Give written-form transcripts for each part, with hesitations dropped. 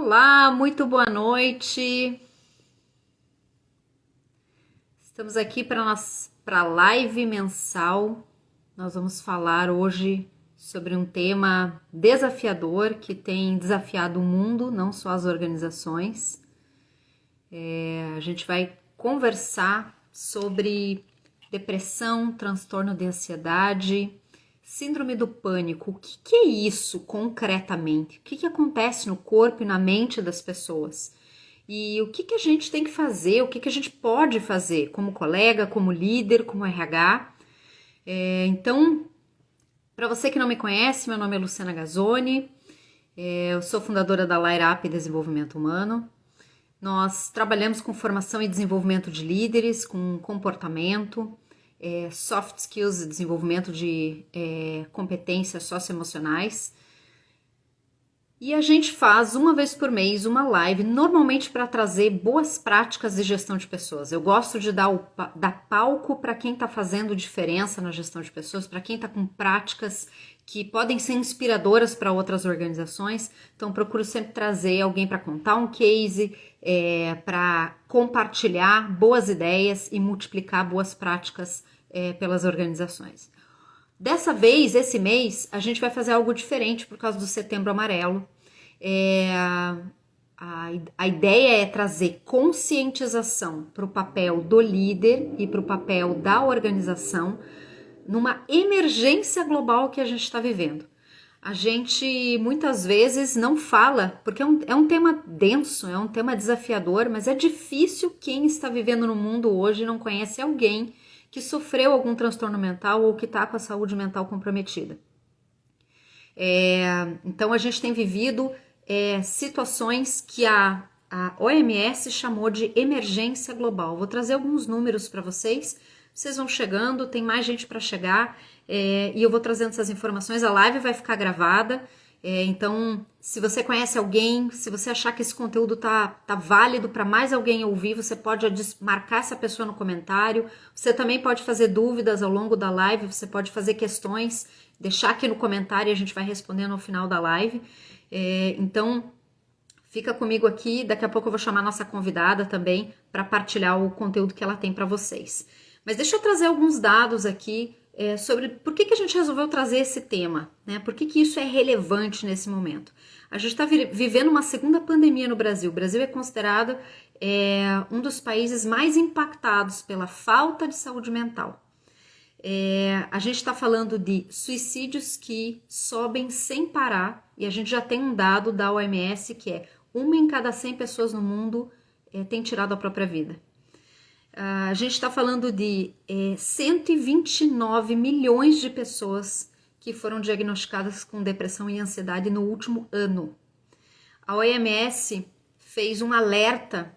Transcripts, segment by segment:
Olá, muito boa noite. Estamos aqui para a live mensal. Nós vamos falar hoje sobre um tema desafiador que tem desafiado o mundo, não só as organizações. A gente vai conversar sobre depressão, transtorno de ansiedade, síndrome do pânico. O que é isso concretamente? O que acontece no corpo e na mente das pessoas? E o que a gente tem que fazer, o que a gente pode fazer como colega, como líder, como RH. Então, para você que não me conhece, meu nome é Luciana Gazzoni, eu sou fundadora da Light Up Desenvolvimento Humano. Nós trabalhamos com formação e desenvolvimento de líderes, com comportamento, soft skills e desenvolvimento de competências socioemocionais. E a gente faz uma vez por mês uma live, normalmente para trazer boas práticas de gestão de pessoas. Eu gosto de dar palco para quem está fazendo diferença na gestão de pessoas, para quem está com práticas que podem ser inspiradoras para outras organizações. Então, procuro sempre trazer alguém para contar um case, para compartilhar boas ideias e multiplicar boas práticas pelas organizações. Dessa vez, esse mês, a gente vai fazer algo diferente por causa do Setembro Amarelo. A ideia é trazer conscientização para o papel do líder e para o papel da organização numa emergência global que a gente está vivendo. A gente muitas vezes não fala, porque é um tema denso, é um tema desafiador, mas é difícil quem está vivendo no mundo hoje e não conhece alguém que sofreu algum transtorno mental ou que está com a saúde mental comprometida. Então a gente tem vivido situações que a OMS chamou de emergência global. Vou trazer alguns números para vocês vão chegando, tem mais gente para chegar e eu vou trazendo essas informações. A live vai ficar gravada, então se você conhece alguém, se você achar que esse conteúdo tá válido para mais alguém ouvir, você pode marcar essa pessoa no comentário. Você também pode fazer dúvidas ao longo da live, você pode fazer questões, deixar aqui no comentário e a gente vai respondendo no final da live. Então fica comigo aqui, daqui a pouco eu vou chamar a nossa convidada também para partilhar o conteúdo que ela tem para vocês. Mas deixa eu trazer alguns dados aqui sobre por que a gente resolveu trazer esse tema, né? Por que isso é relevante nesse momento? A gente está vivendo uma segunda pandemia no Brasil. O Brasil é considerado um dos países mais impactados pela falta de saúde mental. A gente está falando de suicídios que sobem sem parar, e a gente já tem um dado da OMS que é 1 em cada 100 pessoas no mundo tem tirado a própria vida. A gente está falando de 129 milhões de pessoas que foram diagnosticadas com depressão e ansiedade no último ano. A OMS fez um alerta,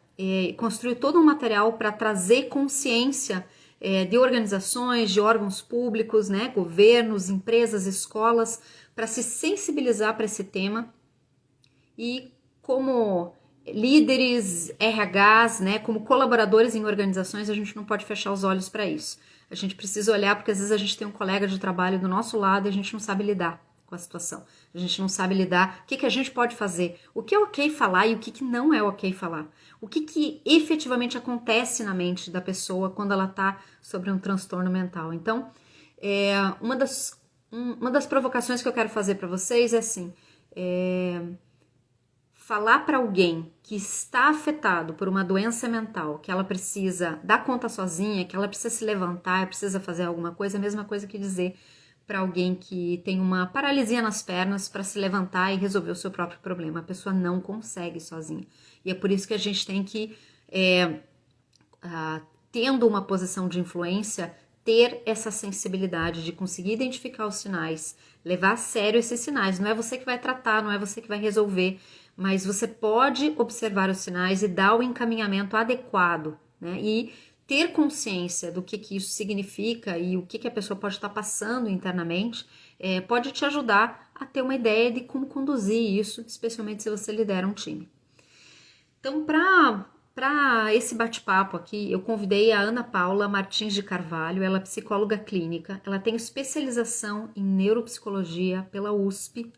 construiu todo um material para trazer consciência de organizações, de órgãos públicos, né, governos, empresas, escolas, para se sensibilizar para esse tema. E como líderes, RHs, né, como colaboradores em organizações, a gente não pode fechar os olhos para isso. A gente precisa olhar, porque às vezes a gente tem um colega de trabalho do nosso lado e a gente não sabe lidar com a situação. A gente não sabe lidar, o que a gente pode fazer, o que é ok falar e o que não é ok falar. O que efetivamente acontece na mente da pessoa quando ela está sobre um transtorno mental. Então, uma das provocações que eu quero fazer para vocês é assim, falar para alguém que está afetado por uma doença mental, que ela precisa dar conta sozinha, que ela precisa se levantar, precisa fazer alguma coisa, é a mesma coisa que dizer para alguém que tem uma paralisia nas pernas para se levantar e resolver o seu próprio problema. A pessoa não consegue sozinha. E é por isso que a gente tem que, tendo uma posição de influência, ter essa sensibilidade de conseguir identificar os sinais, levar a sério esses sinais. Não é você que vai tratar, não é você que vai resolver, mas você pode observar os sinais e dar o encaminhamento adequado, né? E ter consciência do que isso significa e o que a pessoa pode estar passando internamente, pode te ajudar a ter uma ideia de como conduzir isso, especialmente se você lidera um time. Então, para esse bate-papo aqui, eu convidei a Ana Paula Martins de Carvalho. Ela é psicóloga clínica, ela tem especialização em neuropsicologia pela USP.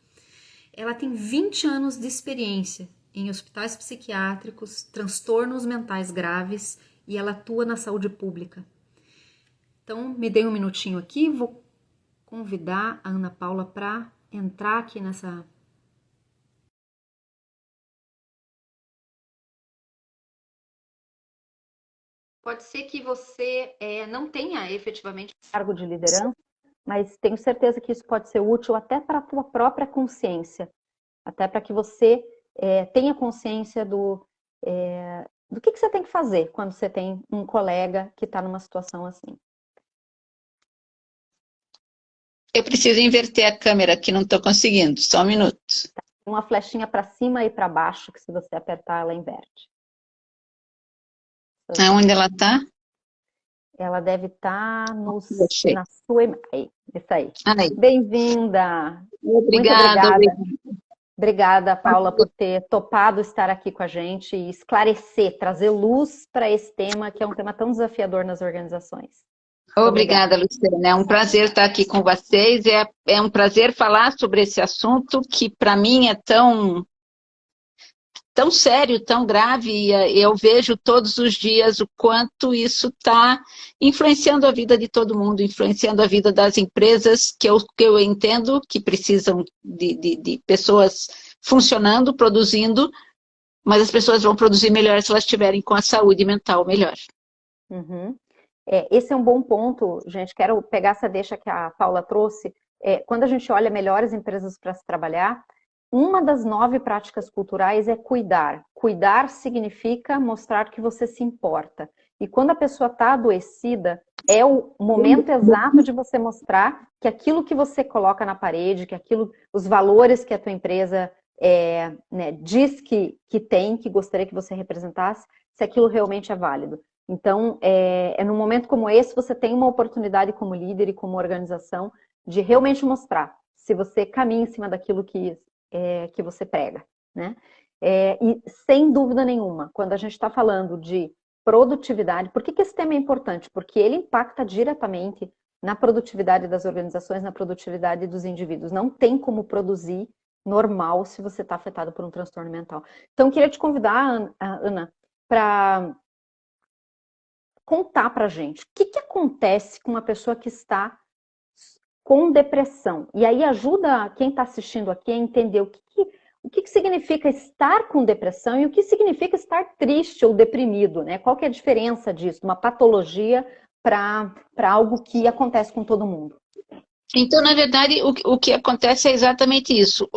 Ela tem 20 anos de experiência em hospitais psiquiátricos, transtornos mentais graves e ela atua na saúde pública. Então, me dê um minutinho aqui, vou convidar a Ana Paula para entrar aqui nessa... Pode ser que você não tenha efetivamente cargo de liderança, mas tenho certeza que isso pode ser útil até para a tua própria consciência, até para que você tenha consciência do que você tem que fazer quando você tem um colega que está numa situação assim. Eu preciso inverter a câmera, que não estou conseguindo. Só um minuto. Tá. Uma flechinha para cima e para baixo, que se você apertar, ela inverte. Aonde ela está? Ela deve estar na sua... Aí, isso aí. Bem-vinda! Obrigada. Muito obrigada. Obrigada, Paula, por ter topado estar aqui com a gente e esclarecer, trazer luz para esse tema, que é um tema tão desafiador nas organizações. Obrigada, Luciana. É um prazer estar aqui com vocês. É um prazer falar sobre esse assunto que, para mim, é tão sério, tão grave. E eu vejo todos os dias o quanto isso está influenciando a vida de todo mundo, influenciando a vida das empresas, que eu entendo que precisam de pessoas funcionando, produzindo, mas as pessoas vão produzir melhor se elas estiverem com a saúde mental melhor. Uhum. Esse é um bom ponto, gente. Quero pegar essa deixa que a Paula trouxe. Quando a gente olha melhores empresas para se trabalhar, uma das 9 práticas culturais é cuidar. Cuidar significa mostrar que você se importa. E quando a pessoa está adoecida, é o momento exato de você mostrar que aquilo que você coloca na parede, que os valores que a tua empresa diz que tem, que gostaria que você representasse, se aquilo realmente é válido. Então, num momento como esse, você tem uma oportunidade como líder e como organização de realmente mostrar se você caminha em cima daquilo que você prega, né? E sem dúvida nenhuma, quando a gente está falando de produtividade, por que esse tema é importante? Porque ele impacta diretamente na produtividade das organizações, na produtividade dos indivíduos. Não tem como produzir normal se você está afetado por um transtorno mental. Então, eu queria te convidar, Ana, para contar pra gente o que acontece com uma pessoa que está com depressão. E aí ajuda quem está assistindo aqui a entender o que significa estar com depressão e o que significa estar triste ou deprimido, né? Qual que é a diferença disso, uma patologia para algo que acontece com todo mundo? Então, na verdade, o que acontece é exatamente isso.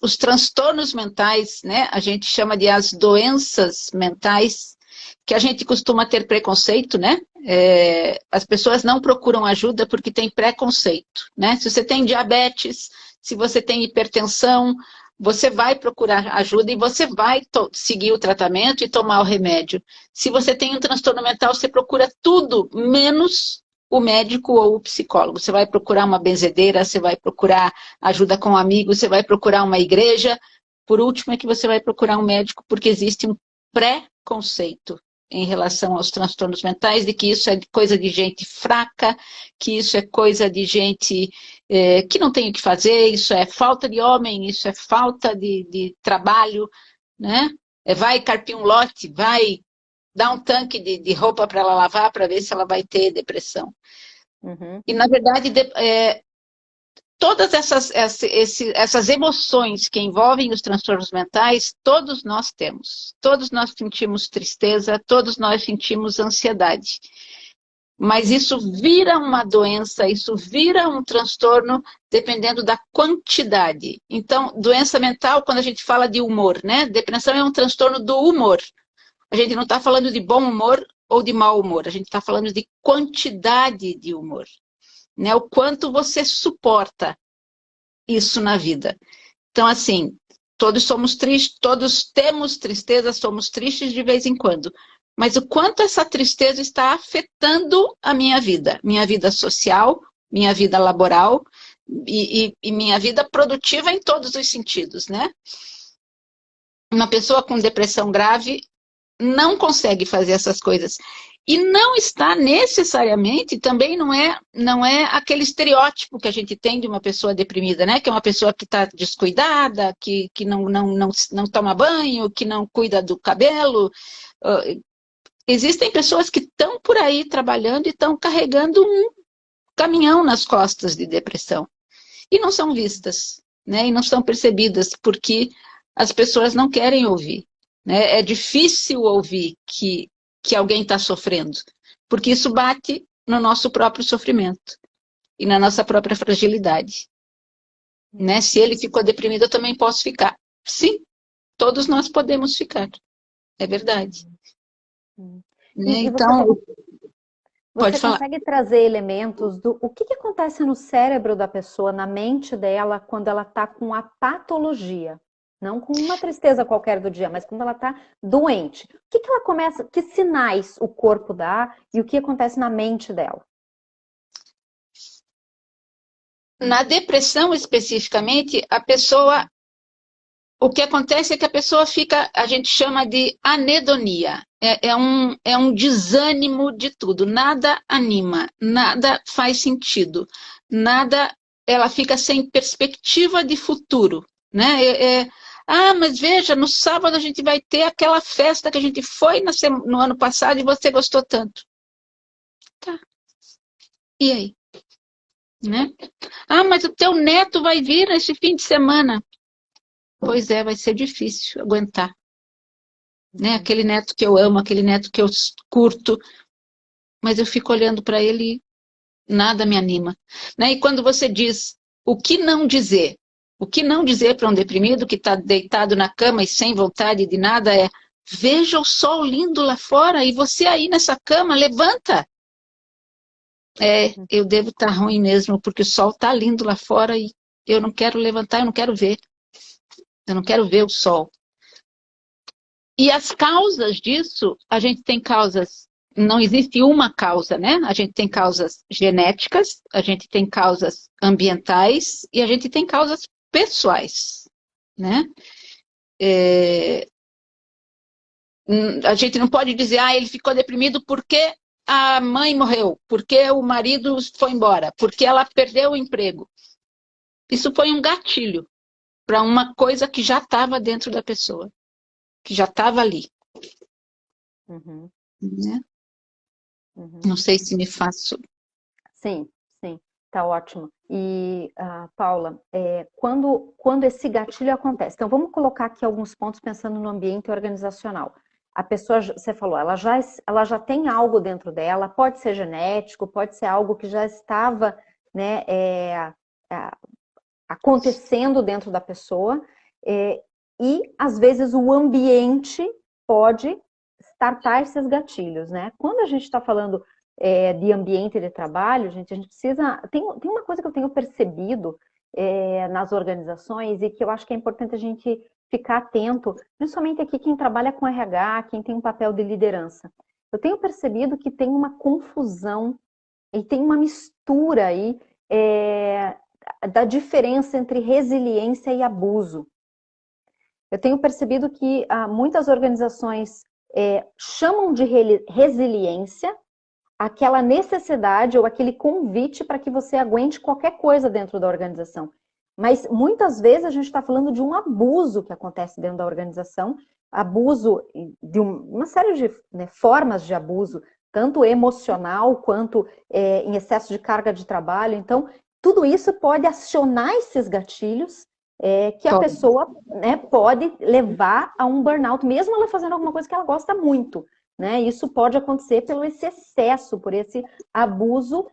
Os transtornos mentais, né? A gente chama de as doenças mentais, que a gente costuma ter preconceito, né? As pessoas não procuram ajuda porque tem preconceito, né? Se você tem diabetes, se você tem hipertensão, você vai procurar ajuda e você vai seguir o tratamento e tomar o remédio. Se você tem um transtorno mental, você procura tudo, menos o médico ou o psicólogo. Você vai procurar uma benzedeira, você vai procurar ajuda com um amigo, você vai procurar uma igreja. Por último, é que você vai procurar um médico, porque existe um preconceito em relação aos transtornos mentais, de que isso é coisa de gente fraca, que isso é coisa de gente que não tem o que fazer, isso é falta de homem, isso é falta de trabalho, né? Vai carpir um lote, vai dar um tanque de roupa para ela lavar para ver se ela vai ter depressão. Uhum. E, na verdade, todas essas emoções que envolvem os transtornos mentais, todos nós temos. Todos nós sentimos tristeza, todos nós sentimos ansiedade. Mas isso vira uma doença, isso vira um transtorno dependendo da quantidade. Então, doença mental, quando a gente fala de humor, né? Depressão é um transtorno do humor. A gente não está falando de bom humor ou de mau humor, a gente está falando de quantidade de humor. Né? O quanto você suporta isso na vida. Então, assim, todos somos tristes, todos temos tristeza, somos tristes de vez em quando. Mas o quanto essa tristeza está afetando a minha vida social, minha vida laboral e minha vida produtiva em todos os sentidos, né? Uma pessoa com depressão grave não consegue fazer essas coisas. E não está necessariamente, também não é aquele estereótipo que a gente tem de uma pessoa deprimida, né? Que é uma pessoa que está descuidada, que não toma banho, que não cuida do cabelo. Existem pessoas que estão por aí trabalhando e estão carregando um caminhão nas costas de depressão. E não são vistas, né? E não são percebidas, porque as pessoas não querem ouvir, né? É difícil ouvir que alguém está sofrendo, porque isso bate no nosso próprio sofrimento e na nossa própria fragilidade, né? Se ele ficou deprimido, eu também posso ficar. Sim, todos nós podemos ficar, é verdade. Né? E Então, pode você falar. consegue trazer elementos do o que acontece no cérebro da pessoa, na mente dela, quando ela está com a patologia? Não com uma tristeza qualquer do dia, mas quando ela está doente. O que ela começa, que sinais o corpo dá e o que acontece na mente dela? Na depressão, especificamente, o que acontece é que a pessoa fica, a gente chama de anedonia. É um desânimo de tudo. Nada anima, nada faz sentido, nada, ela fica sem perspectiva de futuro, né? Mas veja, no sábado a gente vai ter aquela festa que a gente foi no ano passado e você gostou tanto. Tá, e aí? Né? Mas o teu neto vai vir esse fim de semana. Pois é, vai ser difícil aguentar. Né? Aquele neto que eu amo, aquele neto que eu curto, mas eu fico olhando para ele e nada me anima. Né? E quando você diz o que não dizer? O que não dizer para um deprimido que está deitado na cama e sem vontade de nada é: veja o sol lindo lá fora e você aí nessa cama, levanta. Eu devo estar ruim mesmo, porque o sol está lindo lá fora e eu não quero levantar, eu não quero ver. Eu não quero ver o sol. E as causas disso, a gente tem causas, não existe uma causa, né? A gente tem causas genéticas, a gente tem causas ambientais e a gente tem causas pessoais, né? A gente não pode dizer, ele ficou deprimido porque a mãe morreu, porque o marido foi embora, porque ela perdeu o emprego. Isso foi um gatilho para uma coisa que já estava dentro da pessoa, que já estava ali. Uhum. Né? Uhum. Não sei se me faço. Sim, sim, tá ótimo. E, Paula, quando esse gatilho acontece, então vamos colocar aqui alguns pontos pensando no ambiente organizacional. A pessoa, você falou, ela já tem algo dentro dela, pode ser genético, pode ser algo que já estava, né, acontecendo dentro da pessoa, e às vezes o ambiente pode startar esses gatilhos, né? Quando a gente está falando de ambiente de trabalho, gente, a gente precisa. Tem uma coisa que eu tenho percebido nas organizações e que eu acho que é importante a gente ficar atento, principalmente aqui quem trabalha com RH, quem tem um papel de liderança. Eu tenho percebido que tem uma confusão e tem uma mistura aí da diferença entre resiliência e abuso. Eu tenho percebido que muitas organizações chamam de resiliência aquela necessidade ou aquele convite para que você aguente qualquer coisa dentro da organização. Mas muitas vezes a gente está falando de um abuso que acontece dentro da organização, abuso de uma série de formas de abuso, tanto emocional quanto em excesso de carga de trabalho. Então, tudo isso pode acionar esses gatilhos que a pessoa pode levar a um burnout, mesmo ela fazendo alguma coisa que ela gosta muito. Né? Isso pode acontecer pelo esse excesso, por esse abuso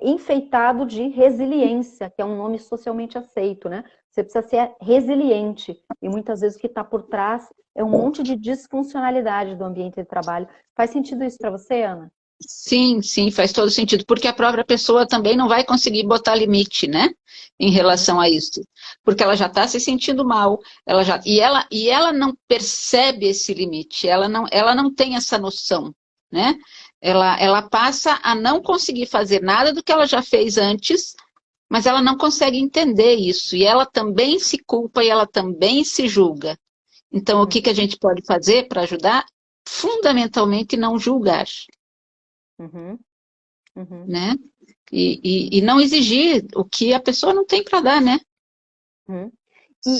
enfeitado de resiliência, que é um nome socialmente aceito. Né? Você precisa ser resiliente. E muitas vezes o que está por trás é um monte de disfuncionalidade do ambiente de trabalho. Faz sentido isso para você, Ana? Sim, sim, faz todo sentido, porque a própria pessoa também não vai conseguir botar limite, né, em relação a isso, porque ela já está se sentindo mal, e ela não percebe esse limite, ela não tem essa noção, né, ela passa a não conseguir fazer nada do que ela já fez antes, mas ela não consegue entender isso, e ela também se culpa e ela também se julga. Então, o que a gente pode fazer para ajudar? Fundamentalmente, não julgar. Uhum. Uhum. né? E não exigir o que a pessoa não tem para dar, né? Uhum. E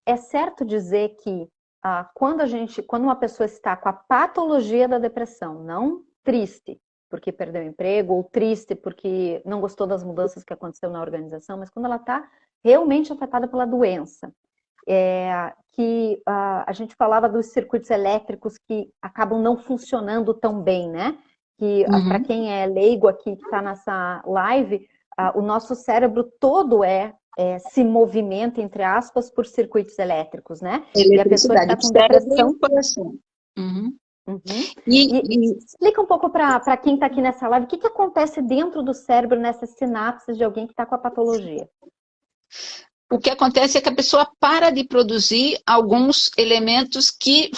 é certo dizer que quando uma pessoa está com a patologia da depressão, não triste porque perdeu o emprego, ou triste porque não gostou das mudanças que aconteceu na organização, mas quando ela está realmente afetada pela doença, que a gente falava dos circuitos elétricos que acabam não funcionando tão bem, né? Que para Uhum. quem é leigo aqui que está nessa live, o nosso cérebro todo se movimenta, entre aspas, por circuitos elétricos, né? E a pessoa que Eletricidade, está o com cérebro e depressão. o coração. Uhum. Uhum. E, E e explica um pouco para quem está aqui nessa live, o que acontece dentro do cérebro nessas sinapses de alguém que está com a patologia? o que acontece é que a pessoa para de produzir alguns elementos que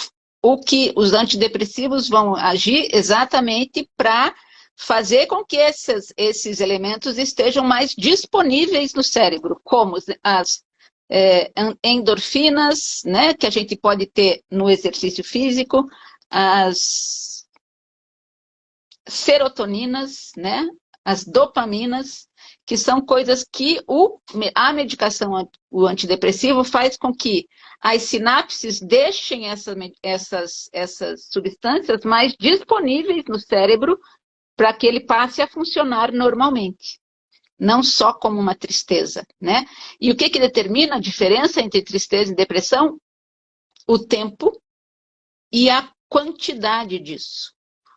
os antidepressivos vão agir exatamente para fazer com que esses elementos estejam mais disponíveis no cérebro, como as endorfinas, né, que a gente pode ter no exercício físico, as serotoninas, né, as dopaminas, que são coisas que a medicação, o antidepressivo, faz com que as sinapses deixem essas substâncias mais disponíveis no cérebro para que ele passe a funcionar normalmente, não só como uma tristeza, né? E o que determina a diferença entre tristeza e depressão? O tempo e a quantidade disso.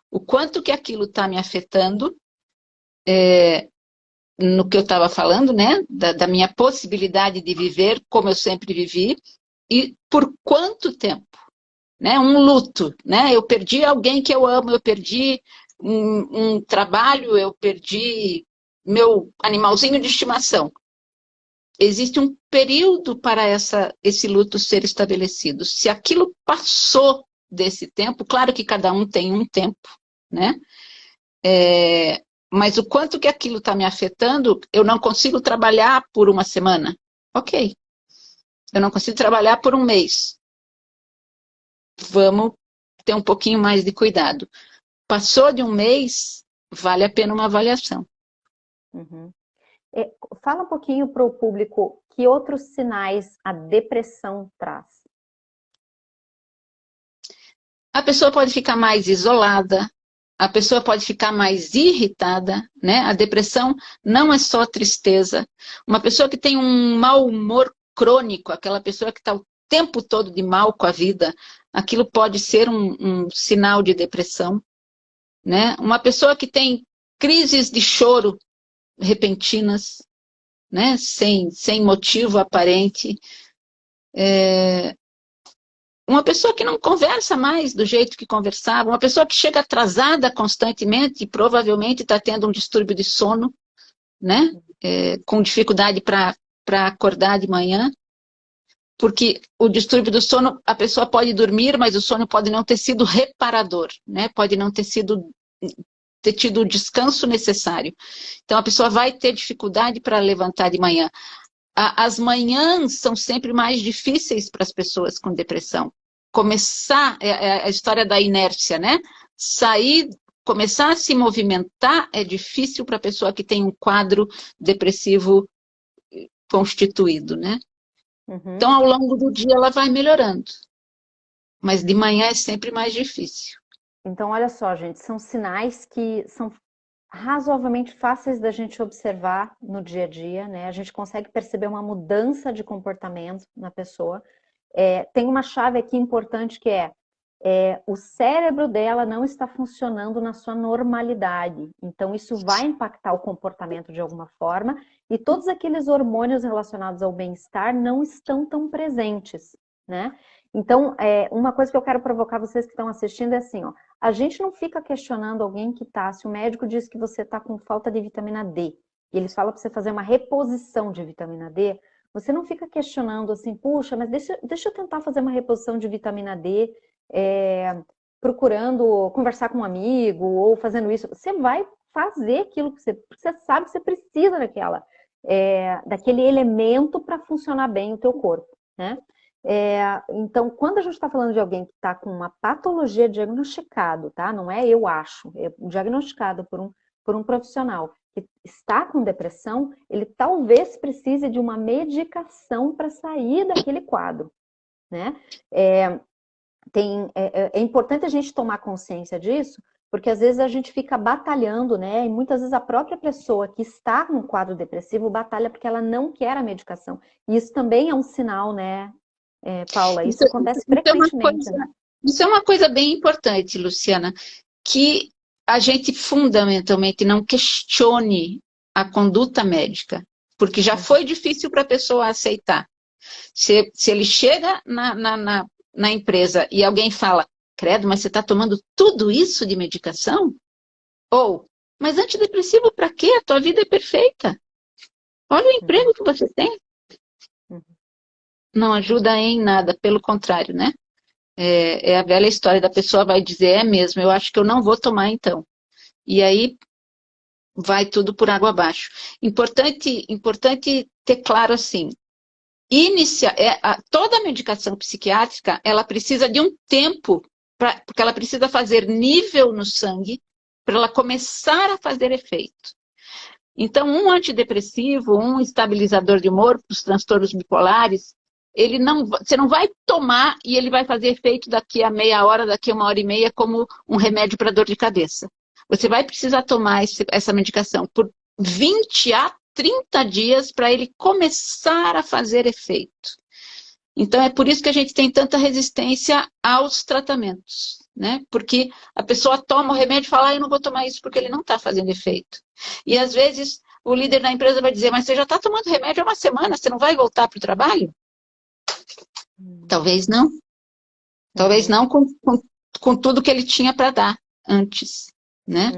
O quanto que aquilo está me afetando, no que eu estava falando, né? Da minha possibilidade de viver como eu sempre vivi, e por quanto tempo, né? Um luto, né? Eu perdi alguém que eu amo, eu perdi um trabalho, eu perdi meu animalzinho de estimação. Existe um período para esse luto ser estabelecido. Se aquilo passou desse tempo, claro que cada um tem um tempo, né? Mas o quanto que aquilo está me afetando, eu não consigo trabalhar por uma semana. Ok. Eu não consigo trabalhar por um mês. Vamos ter um pouquinho mais de cuidado. Passou de um mês, vale a pena uma avaliação. Uhum. Fala um pouquinho para o público que outros sinais a depressão traz. A pessoa pode ficar mais isolada, a pessoa pode ficar mais irritada, né? A depressão não é só tristeza. Uma pessoa que tem um mau humor crônico, aquela pessoa que está o tempo todo de mal com a vida, aquilo pode ser um sinal de depressão, né? Uma pessoa que tem crises de choro repentinas, né? Sem motivo aparente. Uma pessoa que não conversa mais do jeito que conversava, uma pessoa que chega atrasada constantemente e provavelmente está tendo um distúrbio de sono, né? Com dificuldade para acordar de manhã, porque o distúrbio do sono, a pessoa pode dormir, mas o sono pode não ter sido reparador, né? Pode não ter tido o descanso necessário. Então a pessoa vai ter dificuldade para levantar de manhã. As manhãs são sempre mais difíceis para as pessoas com depressão. Começar, a história da inércia, né? Começar a se movimentar é difícil para a pessoa que tem um quadro depressivo constituído, né? Uhum. Então, ao longo do dia, ela vai melhorando. Mas de manhã é sempre mais difícil. Então, olha só, gente, são sinais que são razoavelmente fáceis da gente observar no dia a dia, né? A gente consegue perceber uma mudança de comportamento na pessoa. Tem uma chave aqui importante que o cérebro dela não está funcionando na sua normalidade. Então, isso vai impactar o comportamento de alguma forma, e todos aqueles hormônios relacionados ao bem-estar não estão tão presentes, né? Então, uma coisa que eu quero provocar vocês que estão assistindo é assim, ó, a gente não fica questionando alguém que tá, se o médico diz que você está com falta de vitamina D, e eles falam para você fazer uma reposição de vitamina D, você não fica questionando assim, puxa, mas deixa eu tentar fazer uma reposição de vitamina D, procurando conversar com um amigo ou fazendo isso. Você vai fazer aquilo que você sabe que você precisa daquele elemento para funcionar bem o teu corpo, né? Então, quando a gente está falando de alguém que está com uma patologia diagnosticado, tá? Não é eu acho, é diagnosticado por um profissional que está com depressão, ele talvez precise de uma medicação para sair daquele quadro, né? É importante a gente tomar consciência disso, porque às vezes a gente fica batalhando, né? E muitas vezes a própria pessoa que está com um quadro depressivo batalha porque ela não quer a medicação. E isso também é um sinal, né, Paula? Isso acontece frequentemente, né? Isso é uma coisa bem importante, Luciana, que a gente fundamentalmente não questione a conduta médica, porque já foi difícil para a pessoa aceitar. Se ele chega na empresa e alguém fala, credo, mas você está tomando tudo isso de medicação? Ou, mas antidepressivo para quê? A tua vida é perfeita. Olha o emprego que você tem. Não ajuda em nada, pelo contrário, né? É a velha história da pessoa vai dizer, é mesmo, eu acho que eu não vou tomar então. E aí vai tudo por água abaixo. Importante ter claro assim, toda a medicação psiquiátrica, ela precisa de um tempo, porque ela precisa fazer nível no sangue para ela começar a fazer efeito. Então, um antidepressivo, um estabilizador de humor para os transtornos bipolares, você não vai tomar e ele vai fazer efeito daqui a meia hora, daqui a 1h30, como um remédio para dor de cabeça. Você vai precisar tomar essa medicação por 20 a 30 dias para ele começar a fazer efeito. Então, é por isso que a gente tem tanta resistência aos tratamentos, né? Porque a pessoa toma o remédio e fala, eu não vou tomar isso porque ele não está fazendo efeito. E, às vezes, o líder da empresa vai dizer, mas você já está tomando remédio há uma semana, você não vai voltar para o trabalho? Talvez não. Talvez não com tudo que ele tinha para dar antes, né?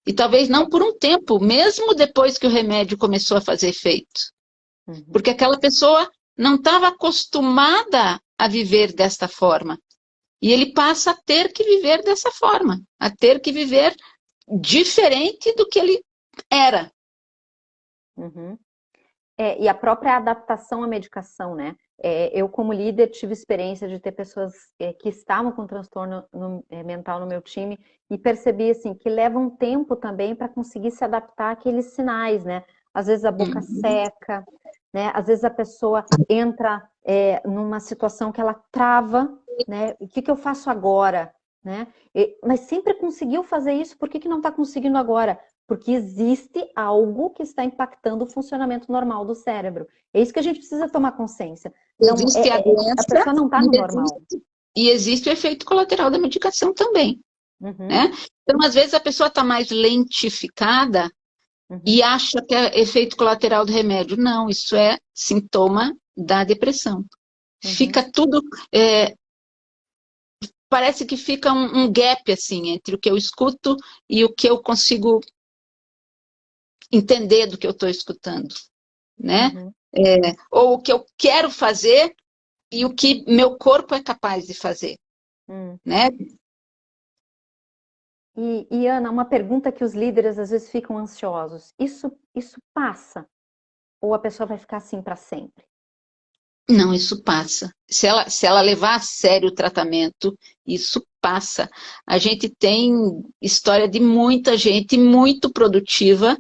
E talvez não por um tempo, mesmo depois que o remédio começou a fazer efeito. Porque aquela pessoa não estava acostumada a viver desta forma. E ele passa a ter que viver dessa forma, a ter que viver diferente do que ele era. E a própria adaptação à medicação, né? Eu, como líder, tive experiência de ter pessoas que estavam com transtorno mental no meu time e percebi, assim, que leva um tempo também para conseguir se adaptar àqueles sinais, né? Às vezes a boca seca, né? Às vezes a pessoa entra numa situação que ela trava, né? O que eu faço agora, né? Mas sempre conseguiu fazer isso, por que não está conseguindo agora? Porque existe algo que está impactando o funcionamento normal do cérebro. É isso que a gente precisa tomar consciência. Não, existe a doença, a pessoa não está no normal. E existe o efeito colateral da medicação também. Né? Então, às vezes, a pessoa está mais lentificada e acha que é efeito colateral do remédio. Não, isso é sintoma da depressão. Fica tudo... parece que fica um gap, assim, entre o que eu escuto e o que eu consigo entender do que eu estou escutando, né? Ou o que eu quero fazer e o que meu corpo é capaz de fazer, né? E Ana, uma pergunta que os líderes às vezes ficam ansiosos. Isso passa? Ou a pessoa vai ficar assim para sempre? Não, isso passa. Se ela levar a sério o tratamento, isso passa. A gente tem história de muita gente muito produtiva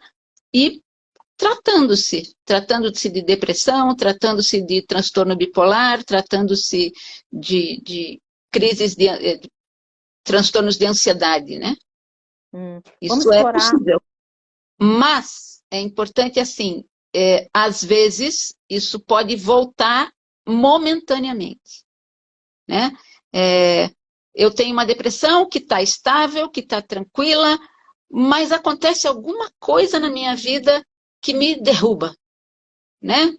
e tratando-se de depressão, tratando-se de transtorno bipolar, tratando-se de crises de transtornos de ansiedade, né? Isso é possível. Mas é importante assim, às vezes isso pode voltar momentaneamente, né? Eu tenho uma depressão que está estável, que está tranquila, mas acontece alguma coisa na minha vida que me derruba, né?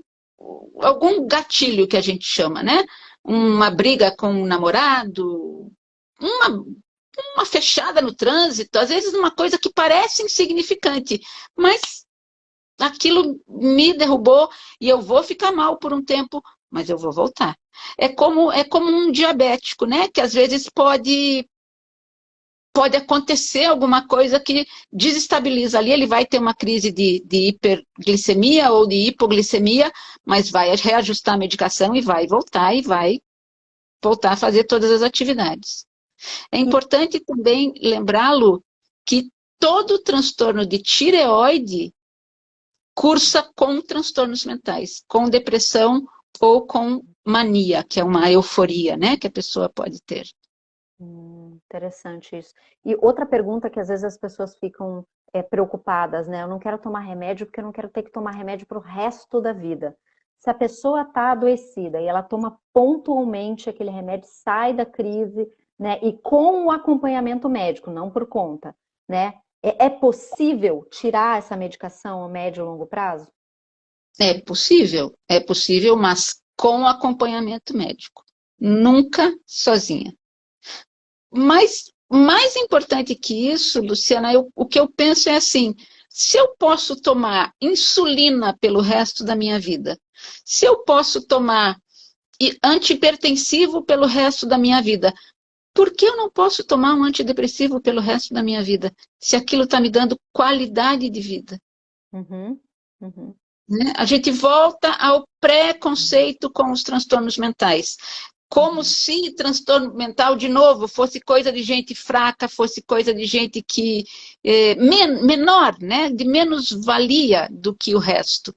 Algum gatilho que a gente chama, né? Uma briga com um namorado, uma fechada no trânsito, às vezes uma coisa que parece insignificante, mas aquilo me derrubou e eu vou ficar mal por um tempo, mas eu vou voltar. É como um diabético, né? Que às vezes pode pode acontecer alguma coisa que desestabiliza ali, ele vai ter uma crise de hiperglicemia ou de hipoglicemia, mas vai reajustar a medicação e vai voltar a fazer todas as atividades. É importante também lembrá-lo que todo transtorno de tireoide cursa com transtornos mentais, com depressão ou com mania, que é uma euforia, né, que a pessoa pode ter. Interessante isso. E outra pergunta que às vezes as pessoas ficam preocupadas, né? Eu não quero tomar remédio porque eu não quero ter que tomar remédio para o resto da vida. Se a pessoa está adoecida e ela toma pontualmente aquele remédio, sai da crise, né? E com o acompanhamento médico, não por conta, né? É possível tirar essa medicação a médio e longo prazo? É possível, mas com acompanhamento médico. Nunca sozinha. Mas mais importante que isso, Luciana, o que eu penso é assim, se eu posso tomar insulina pelo resto da minha vida, se eu posso tomar antihipertensivo pelo resto da minha vida, por que eu não posso tomar um antidepressivo pelo resto da minha vida, se aquilo está me dando qualidade de vida? Uhum, uhum. Né? A gente volta ao preconceito com os transtornos mentais. Como se transtorno mental, de novo, fosse coisa de gente fraca, fosse coisa de gente que menor, né? De menos valia do que o resto.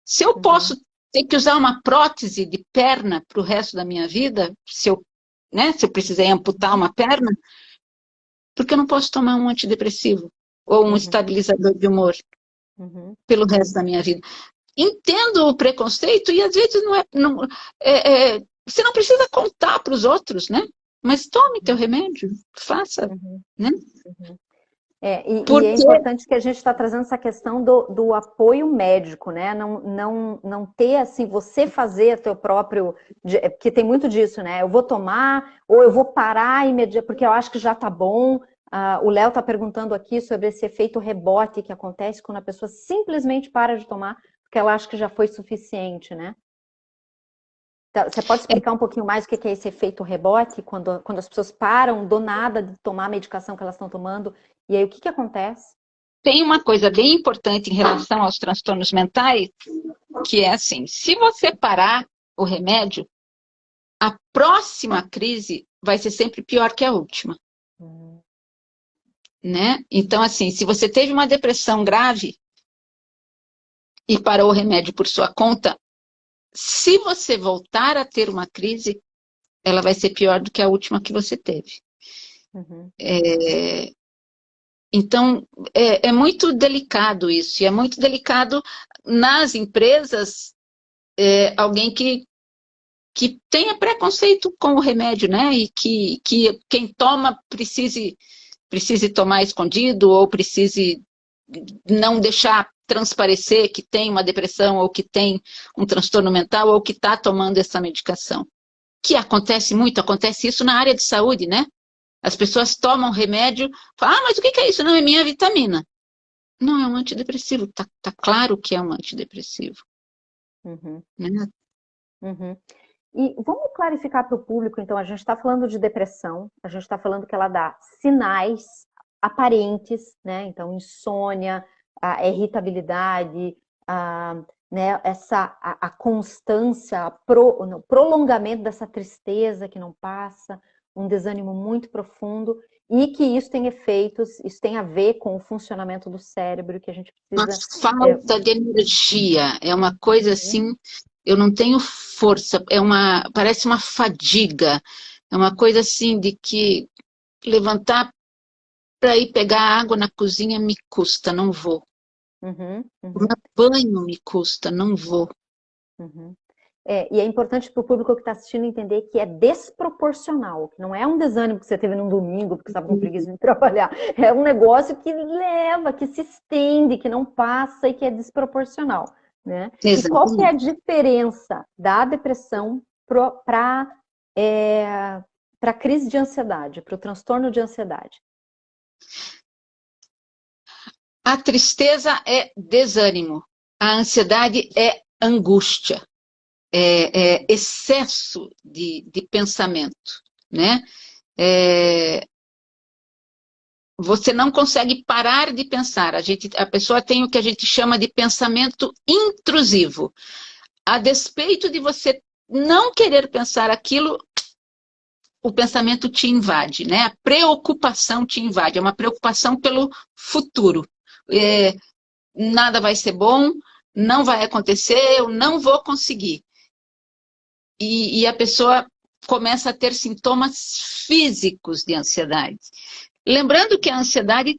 Se eu posso ter que usar uma prótese de perna para o resto da minha vida, se eu precisei amputar uma perna, por que eu não posso tomar um antidepressivo ou um estabilizador de humor pelo resto da minha vida? Entendo o preconceito e às vezes você não precisa contar para os outros, né? Mas tome teu remédio, faça, né? E é importante que a gente está trazendo essa questão do apoio médico, né? Não ter assim, você fazer teu próprio. Porque tem muito disso, né? Eu vou tomar, ou eu vou parar imediatamente, porque eu acho que já tá bom. O Léo está perguntando aqui sobre esse efeito rebote que acontece quando a pessoa simplesmente para de tomar, porque ela acha que já foi suficiente, né? Então, você pode explicar um pouquinho mais o que é esse efeito rebote, quando as pessoas param do nada de tomar a medicação que elas estão tomando, e aí o que acontece? Tem uma coisa bem importante em relação aos transtornos mentais, que é assim, se você parar o remédio, a próxima crise vai ser sempre pior que a última. Né? Então, assim, se você teve uma depressão grave e parou o remédio por sua conta, se você voltar a ter uma crise, ela vai ser pior do que a última que você teve. Então, é muito delicado isso, e é muito delicado nas empresas, alguém que tenha preconceito com o remédio, né? E que quem toma precise tomar escondido, ou precise não deixar transparecer que tem uma depressão, ou que tem um transtorno mental, ou que está tomando essa medicação. Que acontece muito, acontece isso na área de saúde, né? As pessoas tomam remédio, falam, mas o que é isso? Não, é minha vitamina. Não, é um antidepressivo, tá claro que é um antidepressivo. Né? E vamos clarificar para o público, então, a gente está falando de depressão, a gente está falando que ela dá sinais aparentes, né? Então, insônia, a irritabilidade, né? A constância, o prolongamento dessa tristeza que não passa, um desânimo muito profundo, e que isso tem efeitos, isso tem a ver com o funcionamento do cérebro, que a gente precisa... Uma falta de energia, é uma coisa assim, eu não tenho força, parece uma fadiga, é uma coisa assim de que levantar para ir pegar água na cozinha me custa, não vou. Tomar banho me custa, não vou. E é importante para o público que está assistindo entender que é desproporcional, que não é um desânimo que você teve num domingo porque estava com preguiça de trabalhar, é um negócio que leva, que se estende, que não passa e que é desproporcional, né? E qual que é a diferença da depressão para a crise de ansiedade, para o transtorno de ansiedade? A tristeza é desânimo, a ansiedade é angústia. Excesso de pensamento, né? você não consegue parar de pensar. A pessoa tem o que a gente chama de pensamento intrusivo. A despeito de você não querer pensar aquilo, o pensamento te invade, né? A preocupação te invade, é uma preocupação pelo futuro. Nada vai ser bom, não vai acontecer, eu não vou conseguir. E a pessoa começa a ter sintomas físicos de ansiedade. Lembrando que a ansiedade,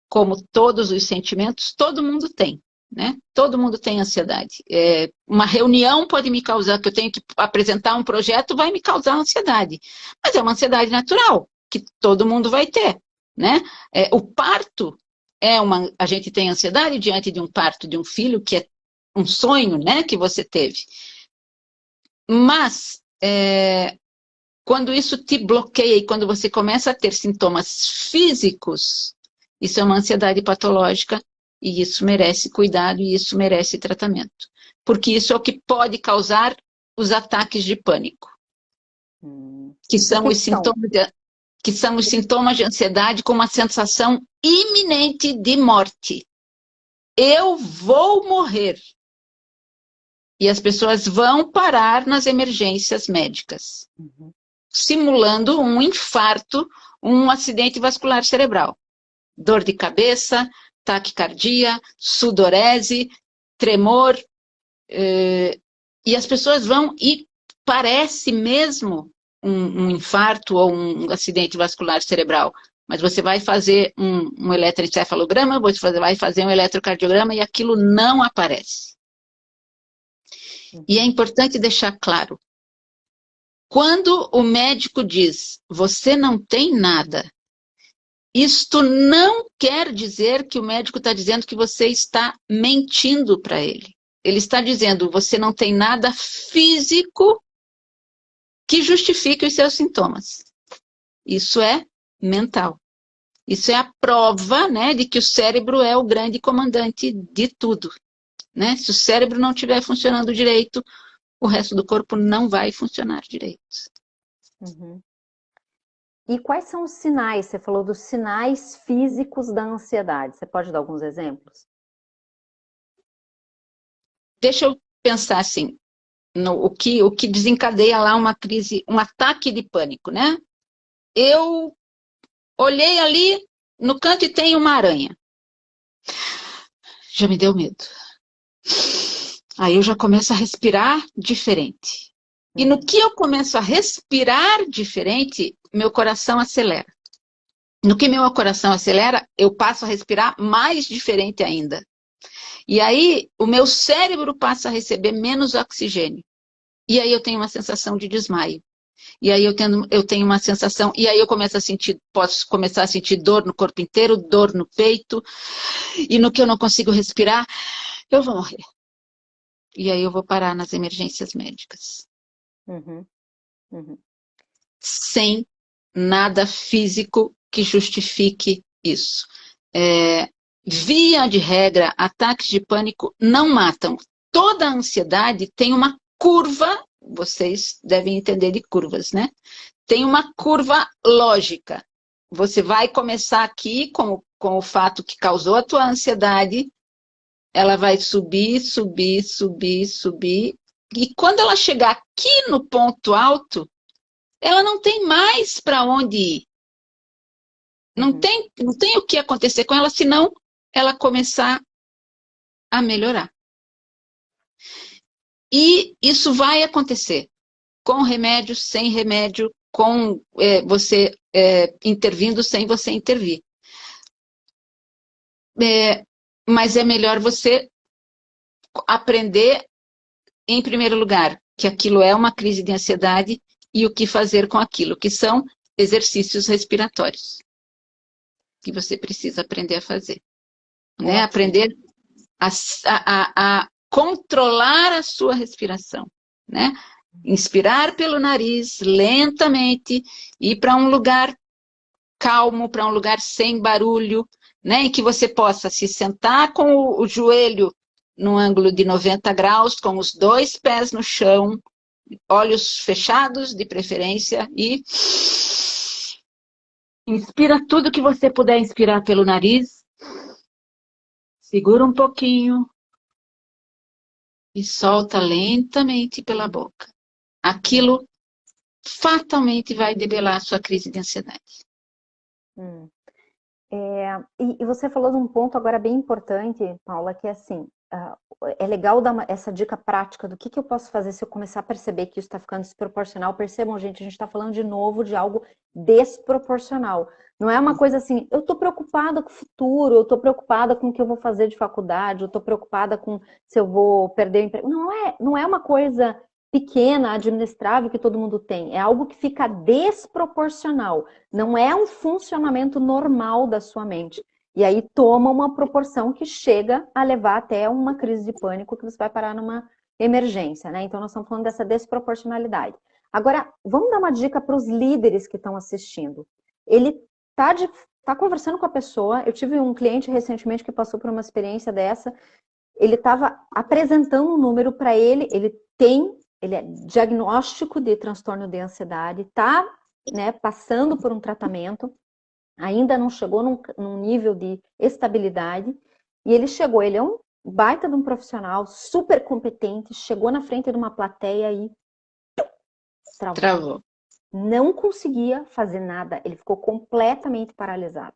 como todos os sentimentos, todo mundo tem, né? Todo mundo tem ansiedade. Uma reunião pode me causar, que eu tenho que apresentar um projeto, vai me causar ansiedade. Mas é uma ansiedade natural, que todo mundo vai ter, né? O parto a gente tem ansiedade diante de um parto de um filho, que é um sonho, né, que você teve. Mas, quando isso te bloqueia e quando você começa a ter sintomas físicos, isso é uma ansiedade patológica e isso merece cuidado e isso merece tratamento. Porque isso é o que pode causar os ataques de pânico, que são os sintomas de ansiedade com uma sensação iminente de morte. Eu vou morrer. E as pessoas vão parar nas emergências médicas, simulando um infarto, um acidente vascular cerebral. Dor de cabeça, taquicardia, sudorese, tremor. E as pessoas vão e parece mesmo um infarto ou um acidente vascular cerebral. Mas você vai fazer um eletroencefalograma, você vai fazer um eletrocardiograma e aquilo não aparece. E é importante deixar claro, quando o médico diz, você não tem nada, isto não quer dizer que o médico está dizendo que você está mentindo para ele. Ele está dizendo, você não tem nada físico que justifique os seus sintomas. Isso é mental. Isso é a prova, né, de que o cérebro é o grande comandante de tudo. Né? Se o cérebro não estiver funcionando direito, o resto do corpo não vai funcionar direito. E quais são os sinais? Você falou dos sinais físicos da ansiedade. Você pode dar alguns exemplos? Deixa eu pensar assim, o que desencadeia lá uma crise, um ataque de pânico, né? Eu olhei ali no canto e tem uma aranha. Já me deu medo. Aí eu já começo a respirar diferente. E no que eu começo a respirar diferente, meu coração acelera. No que meu coração acelera, eu passo a respirar mais diferente ainda. E aí o meu cérebro passa a receber menos oxigênio. E aí eu tenho uma sensação de desmaio. E aí eu tenho uma sensação, e aí eu posso começar a sentir dor no corpo inteiro, dor no peito, e no que eu não consigo respirar, eu vou morrer. E aí eu vou parar nas emergências médicas. Sem nada físico que justifique isso. Via de regra, ataques de pânico não matam. Toda ansiedade tem uma curva, vocês devem entender de curvas, né? Tem uma curva lógica. Você vai começar aqui com o fato que causou a tua ansiedade, ela vai subir, subir, subir, subir, e quando ela chegar aqui no ponto alto, ela não tem mais para onde ir. Não tem o que acontecer com ela, senão ela começar a melhorar. E isso vai acontecer com remédio, sem remédio, com você intervindo, sem você intervir. Mas é melhor você aprender, em primeiro lugar, que aquilo é uma crise de ansiedade e o que fazer com aquilo, que são exercícios respiratórios, que você precisa aprender a fazer. Né? Aprender a controlar a sua respiração, né? Inspirar pelo nariz, lentamente, ir para um lugar calmo, para um lugar sem barulho, né? Em que você possa se sentar com o joelho num ângulo de 90 graus, com os 2 pés no chão, olhos fechados, de preferência, e Inspira tudo que você puder inspirar pelo nariz. Segura um pouquinho e solta lentamente pela boca. Aquilo fatalmente vai debelar a sua crise de ansiedade. Hum. E você falou de um ponto agora bem importante, Paula, que é assim, é legal dar essa dica prática do que eu posso fazer se eu começar a perceber que isso está ficando desproporcional. Percebam, gente, a gente está falando de novo de algo desproporcional. Não é uma coisa assim, eu estou preocupada com o futuro, eu estou preocupada com o que eu vou fazer de faculdade, eu estou preocupada com se eu vou perder o emprego. Não é uma coisa pequena, administrável que todo mundo tem. É algo que fica desproporcional. Não é um funcionamento normal da sua mente. E aí toma uma proporção que chega a levar até uma crise de pânico que você vai parar numa emergência, né? Então nós estamos falando dessa desproporcionalidade. Agora, vamos dar uma dica para os líderes que estão assistindo. Ele tá conversando com a pessoa. Eu tive um cliente recentemente que passou por uma experiência dessa. Ele estava apresentando um número para ele. Ele é diagnóstico de transtorno de ansiedade, está, né, passando por um tratamento, ainda não chegou num nível de estabilidade, e ele é um baita de um profissional, super competente, chegou na frente de uma plateia e Travou. Não conseguia fazer nada, ele ficou completamente paralisado.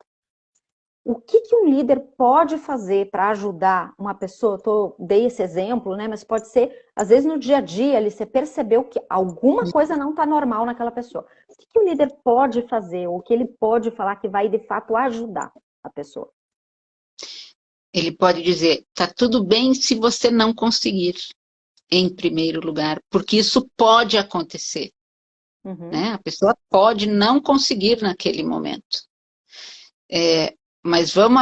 O que um líder pode fazer para ajudar uma pessoa? Dei esse exemplo, né? Mas pode ser, às vezes, no dia a dia, ali, você percebeu que alguma coisa não está normal naquela pessoa. O que o líder pode fazer? Ou o que ele pode falar que vai, de fato, ajudar a pessoa? Ele pode dizer, tá tudo bem se você não conseguir, em primeiro lugar, porque isso pode acontecer. Né? A pessoa pode não conseguir naquele momento. Mas vamos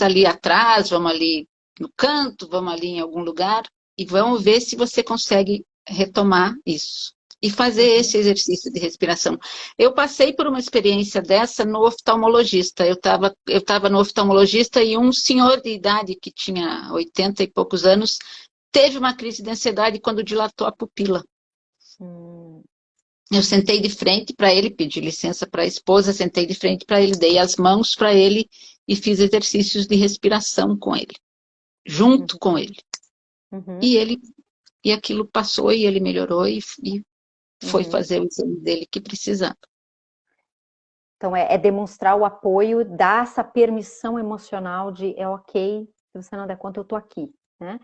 ali atrás, vamos ali no canto, vamos ali em algum lugar e vamos ver se você consegue retomar isso. E fazer esse exercício de respiração. Eu passei por uma experiência dessa no oftalmologista. Eu estava no oftalmologista e um senhor de idade que tinha 80 e poucos anos teve uma crise de ansiedade quando dilatou a pupila. Eu sentei de frente para ele, pedi licença para a esposa, sentei de frente para ele, dei as mãos para ele e fiz exercícios de respiração com ele, junto com ele. E aquilo passou e ele melhorou e foi fazer o exame dele que precisava. Então, é demonstrar o apoio, dar essa permissão emocional de ok, se você não der conta, eu tô aqui, né?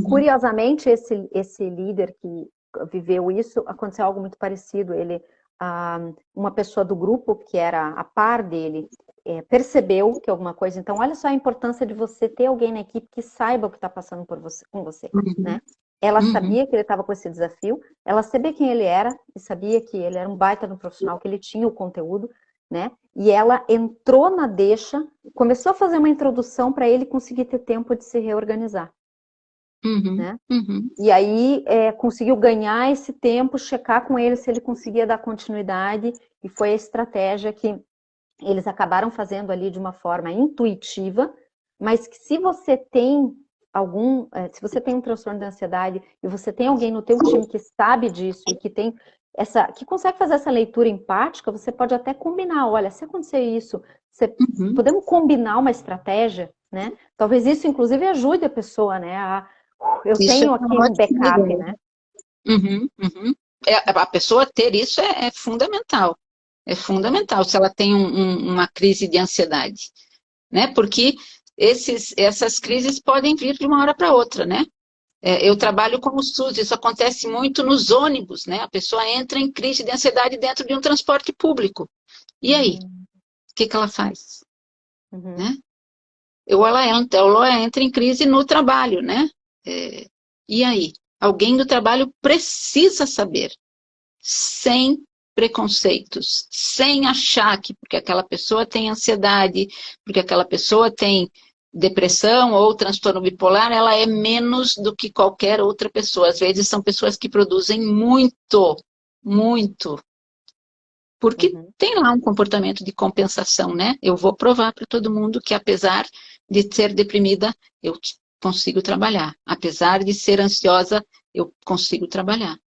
Curiosamente, esse líder que viveu isso, aconteceu algo muito parecido. Uma pessoa do grupo, que era a par dele, percebeu que alguma coisa... Então, olha só a importância de você ter alguém na equipe que saiba o que está passando com você, né? Ela sabia que ele estava com esse desafio, ela sabia quem ele era, e sabia que ele era um baita no profissional, que ele tinha o conteúdo, né? E ela entrou na deixa, começou a fazer uma introdução para ele conseguir ter tempo de se reorganizar. Né? E aí conseguiu ganhar esse tempo, checar com ele se ele conseguia dar continuidade, e foi a estratégia que eles acabaram fazendo ali de uma forma intuitiva, mas que se você tem se você tem um transtorno de ansiedade e você tem alguém no teu time que sabe disso e que tem que consegue fazer essa leitura empática, você pode até combinar, olha, se acontecer isso, podemos combinar uma estratégia, né? Talvez isso, inclusive, ajude a pessoa, né? Eu tenho aqui um backup, né? A pessoa ter isso é fundamental. É fundamental se ela tem uma crise de ansiedade, né? Porque essas crises podem vir de uma hora para outra, né? Eu trabalho como SUS, isso acontece muito nos ônibus, né? A pessoa entra em crise de ansiedade dentro de um transporte público. E aí? O que ela faz? Né? Ou ela entra em crise no trabalho, né? E aí? Alguém do trabalho precisa saber, sem preconceitos, sem achar que porque aquela pessoa tem ansiedade, porque aquela pessoa tem depressão ou transtorno bipolar, ela é menos do que qualquer outra pessoa. Às vezes são pessoas que produzem muito, muito, porque tem lá um comportamento de compensação, né? Eu vou provar para todo mundo que apesar de ser deprimida, eu consigo trabalhar. Apesar de ser ansiosa, eu consigo trabalhar.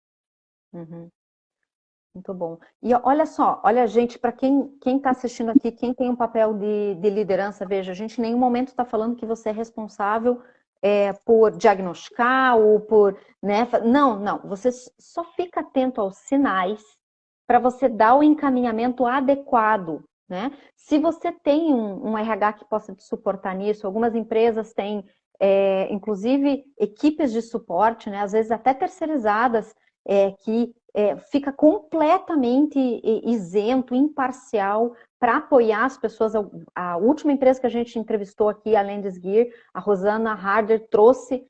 Muito bom. E olha só, olha, gente, para quem está assistindo aqui, quem tem um papel de liderança, veja, a gente em nenhum momento está falando que você é responsável por diagnosticar ou por, né? Não, não. Você só fica atento aos sinais para você dar o encaminhamento adequado, né? Se você tem um RH que possa te suportar nisso, algumas empresas têm, inclusive, equipes de suporte, né? Às vezes até terceirizadas, que fica completamente isento, imparcial, para apoiar as pessoas. A última empresa que a gente entrevistou aqui, a Landis Gear, a Rosana Harder, trouxe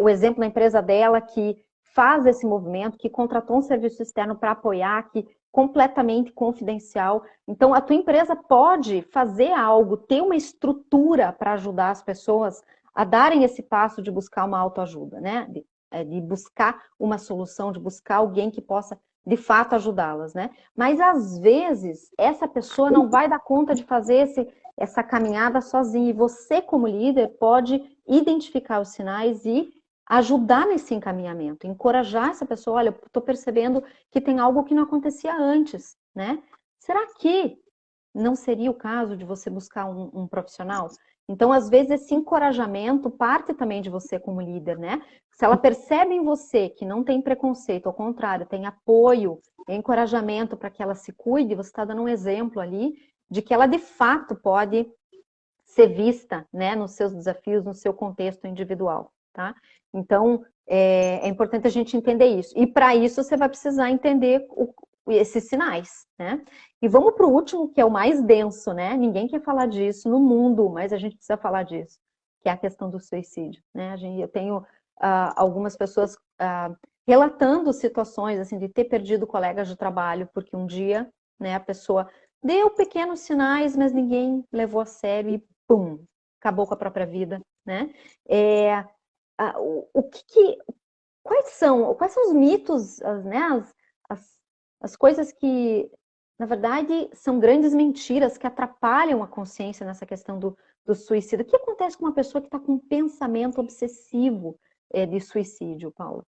o exemplo da empresa dela, que faz esse movimento, que contratou um serviço externo para apoiar, que completamente confidencial. Então, a tua empresa pode fazer algo, ter uma estrutura para ajudar as pessoas a darem esse passo de buscar uma autoajuda, né? De buscar uma solução, de buscar alguém que possa, de fato, ajudá-las, né? Mas, às vezes, essa pessoa não vai dar conta de fazer essa caminhada sozinha. E você, como líder, pode identificar os sinais e ajudar nesse encaminhamento, encorajar essa pessoa. Olha, estou percebendo que tem algo que não acontecia antes, né? Será que não seria o caso de você buscar um profissional? Então, às vezes, esse encorajamento parte também de você como líder, né? Se ela percebe em você que não tem preconceito, ao contrário, tem apoio, encorajamento para que ela se cuide, você está dando um exemplo ali de que ela, de fato, pode ser vista, né, nos seus desafios, no seu contexto individual, tá? Então, é importante a gente entender isso. E para isso, você vai precisar entender esses sinais, né? E vamos para o último, que é o mais denso, né? Ninguém quer falar disso no mundo, mas a gente precisa falar disso, que é a questão do suicídio, né? Eu tenho algumas pessoas relatando situações, assim, de ter perdido colegas de trabalho, porque um dia, né, a pessoa deu pequenos sinais, mas ninguém levou a sério e, pum, acabou com a própria vida, né? Quais são os mitos, né, as coisas que, na verdade, são grandes mentiras que atrapalham a consciência nessa questão do suicídio? O que acontece com uma pessoa que está com um pensamento obsessivo de suicídio, Paula?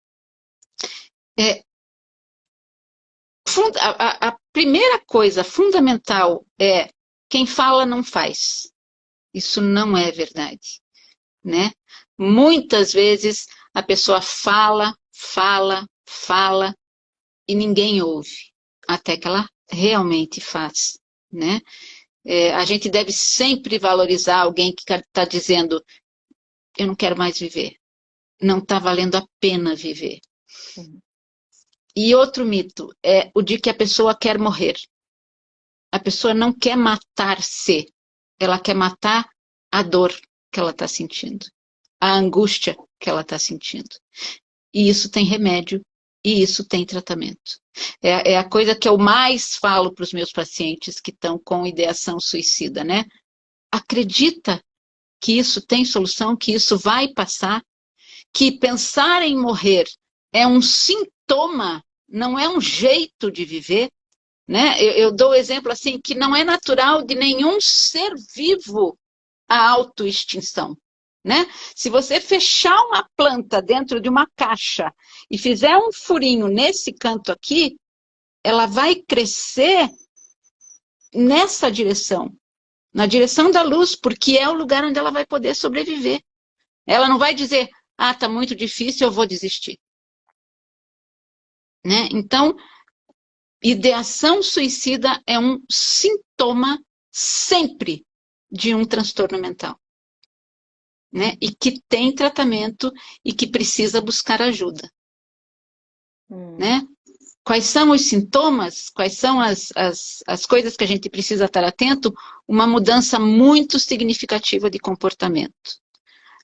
A primeira coisa fundamental é: quem fala não faz. Isso não é verdade, né? Muitas vezes a pessoa fala e ninguém ouve, até que ela realmente faz, né? A gente deve sempre valorizar alguém que está dizendo: eu não quero mais viver, não está valendo a pena viver. Uhum. E outro mito é o de que a pessoa quer morrer. A pessoa não quer matar-se, ela quer matar a dor que ela está sentindo, a angústia que ela está sentindo. E isso tem remédio, e isso tem tratamento. É a coisa que eu mais falo para os meus pacientes que estão com ideação suicida, né? Acredita que isso tem solução, que isso vai passar, que pensar em morrer é um sintoma, não é um jeito de viver, né? Eu dou o exemplo assim, que não é natural de nenhum ser vivo a autoextinção, né? Se você fechar uma planta dentro de uma caixa e fizer um furinho nesse canto aqui, ela vai crescer nessa direção, na direção da luz, porque é o lugar onde ela vai poder sobreviver. Ela não vai dizer: ah, tá muito difícil, eu vou desistir, né? Então, ideação suicida é um sintoma sempre de um transtorno mental, né? E que tem tratamento e que precisa buscar ajuda, né? Quais são os sintomas? Quais são as coisas que a gente precisa estar atento? Uma mudança muito significativa de comportamento.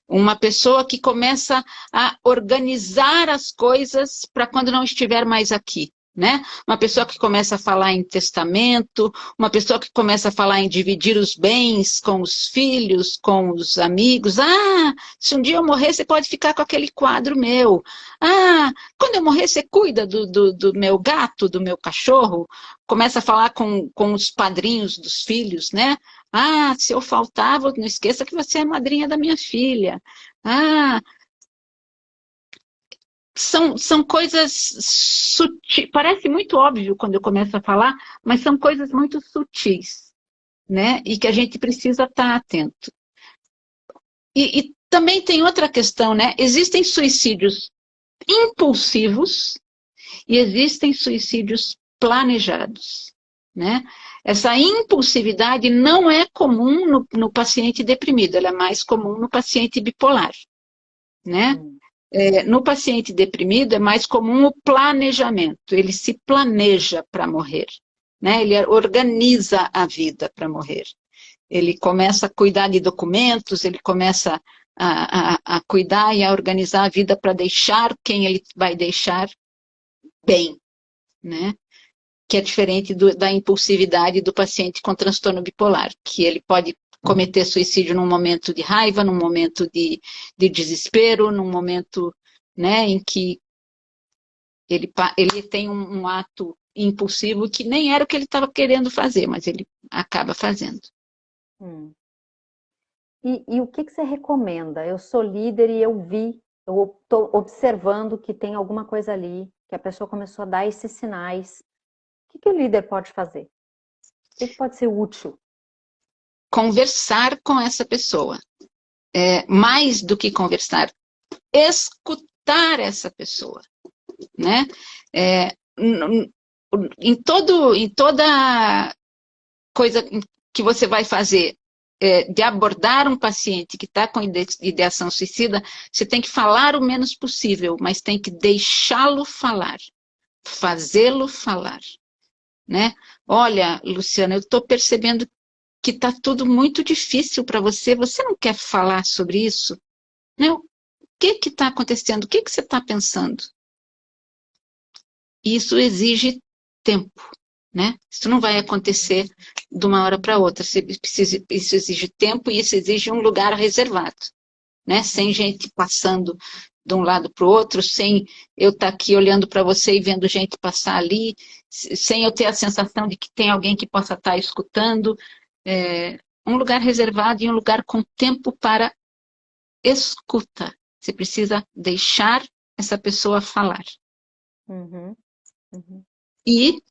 Uma pessoa que começa a organizar as coisas para quando não estiver mais aqui, né? Uma pessoa que começa a falar em testamento, uma pessoa que começa a falar em dividir os bens com os filhos, com os amigos. Ah, se um dia eu morrer, você pode ficar com aquele quadro meu. Ah, quando eu morrer, você cuida do meu gato, do meu cachorro. Começa a falar com os padrinhos dos filhos, né? Ah, se eu faltar, não esqueça que você é madrinha da minha filha. Ah, são coisas sutis, parece muito óbvio quando eu começo a falar, mas são coisas muito sutis, né? E que a gente precisa estar atento. E também tem outra questão, né? Existem suicídios impulsivos e existem suicídios planejados, né? Essa impulsividade não é comum no paciente deprimido, ela é mais comum no paciente bipolar, né? No paciente deprimido é mais comum o planejamento, ele se planeja para morrer, né? Ele organiza a vida para morrer. Ele começa a cuidar de documentos, ele começa a cuidar e a organizar a vida para deixar quem ele vai deixar bem, né? Que é diferente da impulsividade do paciente com transtorno bipolar, que ele pode cometer suicídio num momento de raiva, num momento de desespero, num momento, né, em que ele tem um ato impulsivo que nem era o que ele estava querendo fazer, mas ele acaba fazendo. E o que você recomenda? Eu sou líder e eu estou observando que tem alguma coisa ali, que a pessoa começou a dar esses sinais. O que o líder pode fazer? O que pode ser útil? Conversar com essa pessoa. Mais do que conversar, escutar essa pessoa, né? Em toda coisa que você vai fazer de abordar um paciente que está com ideação suicida, você tem que falar o menos possível, mas tem que deixá-lo falar, fazê-lo falar, né? Olha, Luciana, eu estou percebendo que está tudo muito difícil para você, você não quer falar sobre isso? Né? O que está acontecendo? O que você está pensando? Isso exige tempo, né? Isso não vai acontecer de uma hora para outra. Isso exige tempo e isso exige um lugar reservado, né? Sem gente passando de um lado para o outro, sem eu estar aqui olhando para você e vendo gente passar ali, sem eu ter a sensação de que tem alguém que possa estar escutando. Um lugar reservado e um lugar com tempo para escuta. Você precisa deixar essa pessoa falar. E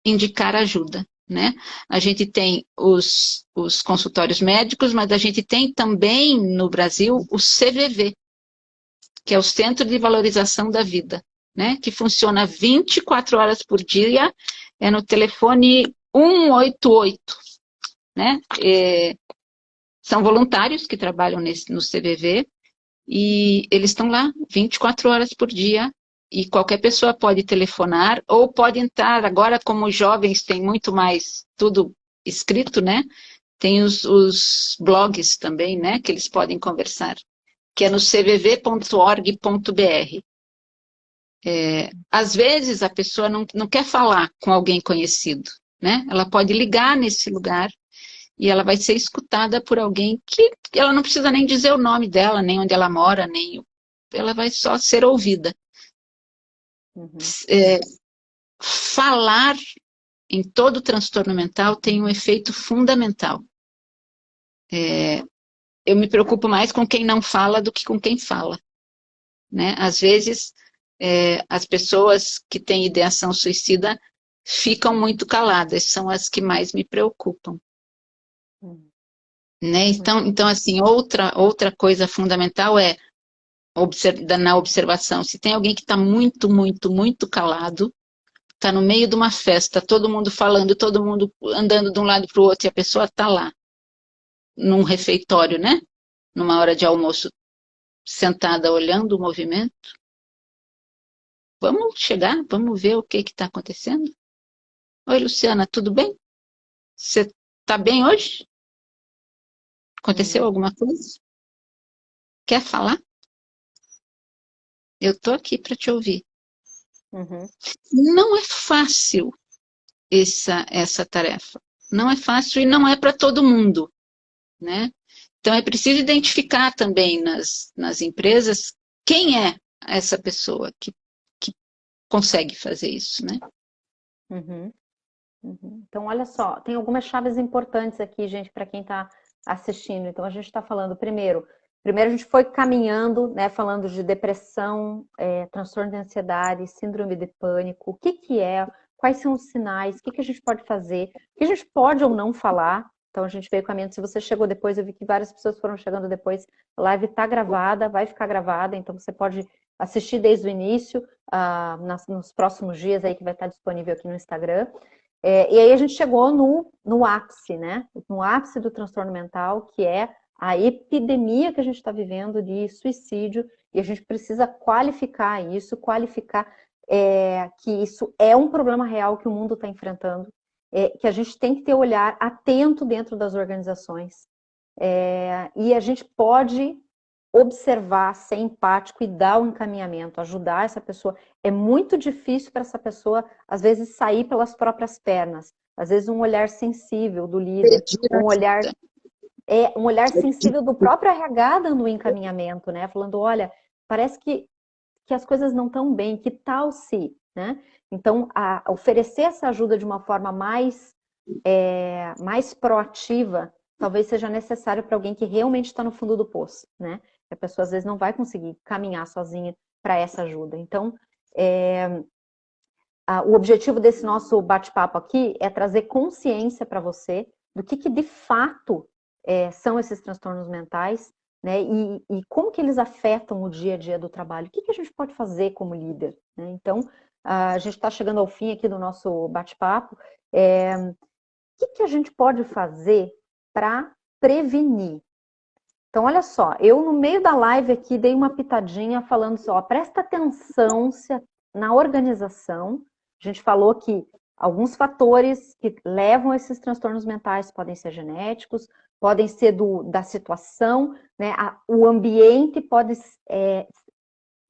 indicar ajuda, né? A gente tem os consultórios médicos, mas a gente tem também no Brasil o CVV, que é o Centro de Valorização da Vida, né? Que funciona 24 horas por dia, é no telefone 188, né? São voluntários que trabalham no CVV e eles estão lá 24 horas por dia e qualquer pessoa pode telefonar ou pode entrar. Agora, como os jovens têm muito mais tudo escrito, né? Tem os blogs também, né? Que eles podem conversar, que é no cvv.org.br. Às vezes a pessoa não quer falar com alguém conhecido, né? Ela pode ligar nesse lugar e ela vai ser escutada por alguém que ela não precisa nem dizer o nome dela, nem onde ela mora, ela vai só ser ouvida. Falar em todo transtorno mental tem um efeito fundamental. Eu me preocupo mais com quem não fala do que com quem fala, né? Às vezes, as pessoas que têm ideação suicida ficam muito caladas, são as que mais me preocupam. Né? Então, assim, outra coisa fundamental é na observação. Se tem alguém que está muito, muito, muito calado, está no meio de uma festa, todo mundo falando, todo mundo andando de um lado para o outro, e a pessoa está lá, num refeitório, né? Numa hora de almoço, sentada olhando o movimento. Vamos chegar, vamos ver o que está acontecendo. Oi, Luciana, tudo bem? Você está bem hoje? Aconteceu alguma coisa? Quer falar? Eu estou aqui para te ouvir. Não é fácil essa tarefa. Não é fácil e não é para todo mundo, né? Então é preciso identificar também nas empresas quem é essa pessoa que consegue fazer isso, né? Então, olha só, tem algumas chaves importantes aqui, gente, para quem está assistindo. Então, a gente está falando, primeiro, Primeiro a gente foi caminhando, né, falando de depressão, transtorno de ansiedade, síndrome de pânico, o que que é, quais são os sinais, o que que a gente pode fazer, o que a gente pode ou não falar. Então a gente veio caminhando, se você chegou depois, eu vi que várias pessoas foram chegando depois, a live está gravada, vai ficar gravada, então você pode assistir desde o início, nos próximos dias aí que vai estar disponível aqui no Instagram. E aí a gente chegou no ápice, né? No ápice do transtorno mental, que é a epidemia que a gente está vivendo de suicídio, e a gente precisa qualificar isso, que isso é um problema real que o mundo está enfrentando, que a gente tem que ter olhar atento dentro das organizações, e a gente pode observar, ser empático e dar um encaminhamento, ajudar essa pessoa. É muito difícil para essa pessoa, às vezes, sair pelas próprias pernas. Às vezes, um olhar sensível do líder, um olhar sensível do próprio RH dando um encaminhamento, né? Falando, olha, parece que as coisas não estão bem, que tal se, né? Então, oferecer essa ajuda de uma forma mais proativa, talvez seja necessário para alguém que realmente está no fundo do poço, né? A pessoa às vezes não vai conseguir caminhar sozinha para essa ajuda. Então, o objetivo desse nosso bate-papo aqui é trazer consciência para você do que de fato são esses transtornos mentais, né? E como que eles afetam o dia a dia do trabalho. O que a gente pode fazer como líder, né? Então, a gente está chegando ao fim aqui do nosso bate-papo. O que a gente pode fazer para prevenir? Então, olha só, eu no meio da live aqui dei uma pitadinha falando assim, ó, presta atenção na organização. A gente falou que alguns fatores que levam a esses transtornos mentais podem ser genéticos, podem ser da situação, né? O ambiente pode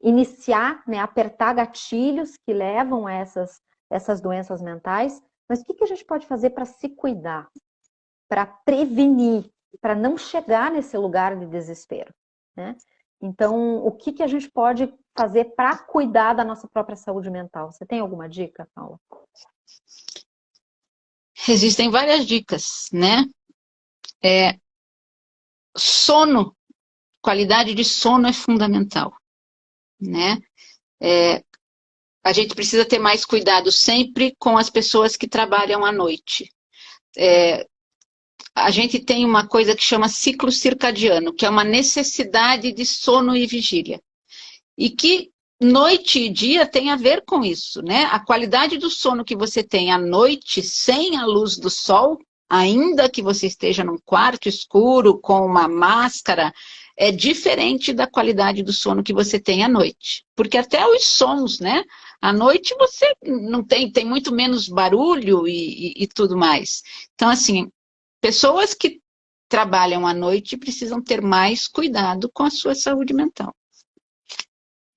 iniciar, né? Apertar gatilhos que levam a essas doenças mentais. Mas o que a gente pode fazer para se cuidar, para prevenir, para não chegar nesse lugar de desespero, né? Então, o que a gente pode fazer para cuidar da nossa própria saúde mental? Você tem alguma dica, Paula? Existem várias dicas, né? Sono, qualidade de sono é fundamental, né? A gente precisa ter mais cuidado sempre com as pessoas que trabalham à noite. A gente tem uma coisa que chama ciclo circadiano, que é uma necessidade de sono e vigília. E que noite e dia tem a ver com isso, né? A qualidade do sono que você tem à noite, sem a luz do sol, ainda que você esteja num quarto escuro, com uma máscara, é diferente da qualidade do sono que você tem à noite. Porque até os sons, né? À noite você não tem muito menos barulho e tudo mais. Então, assim, pessoas que trabalham à noite precisam ter mais cuidado com a sua saúde mental.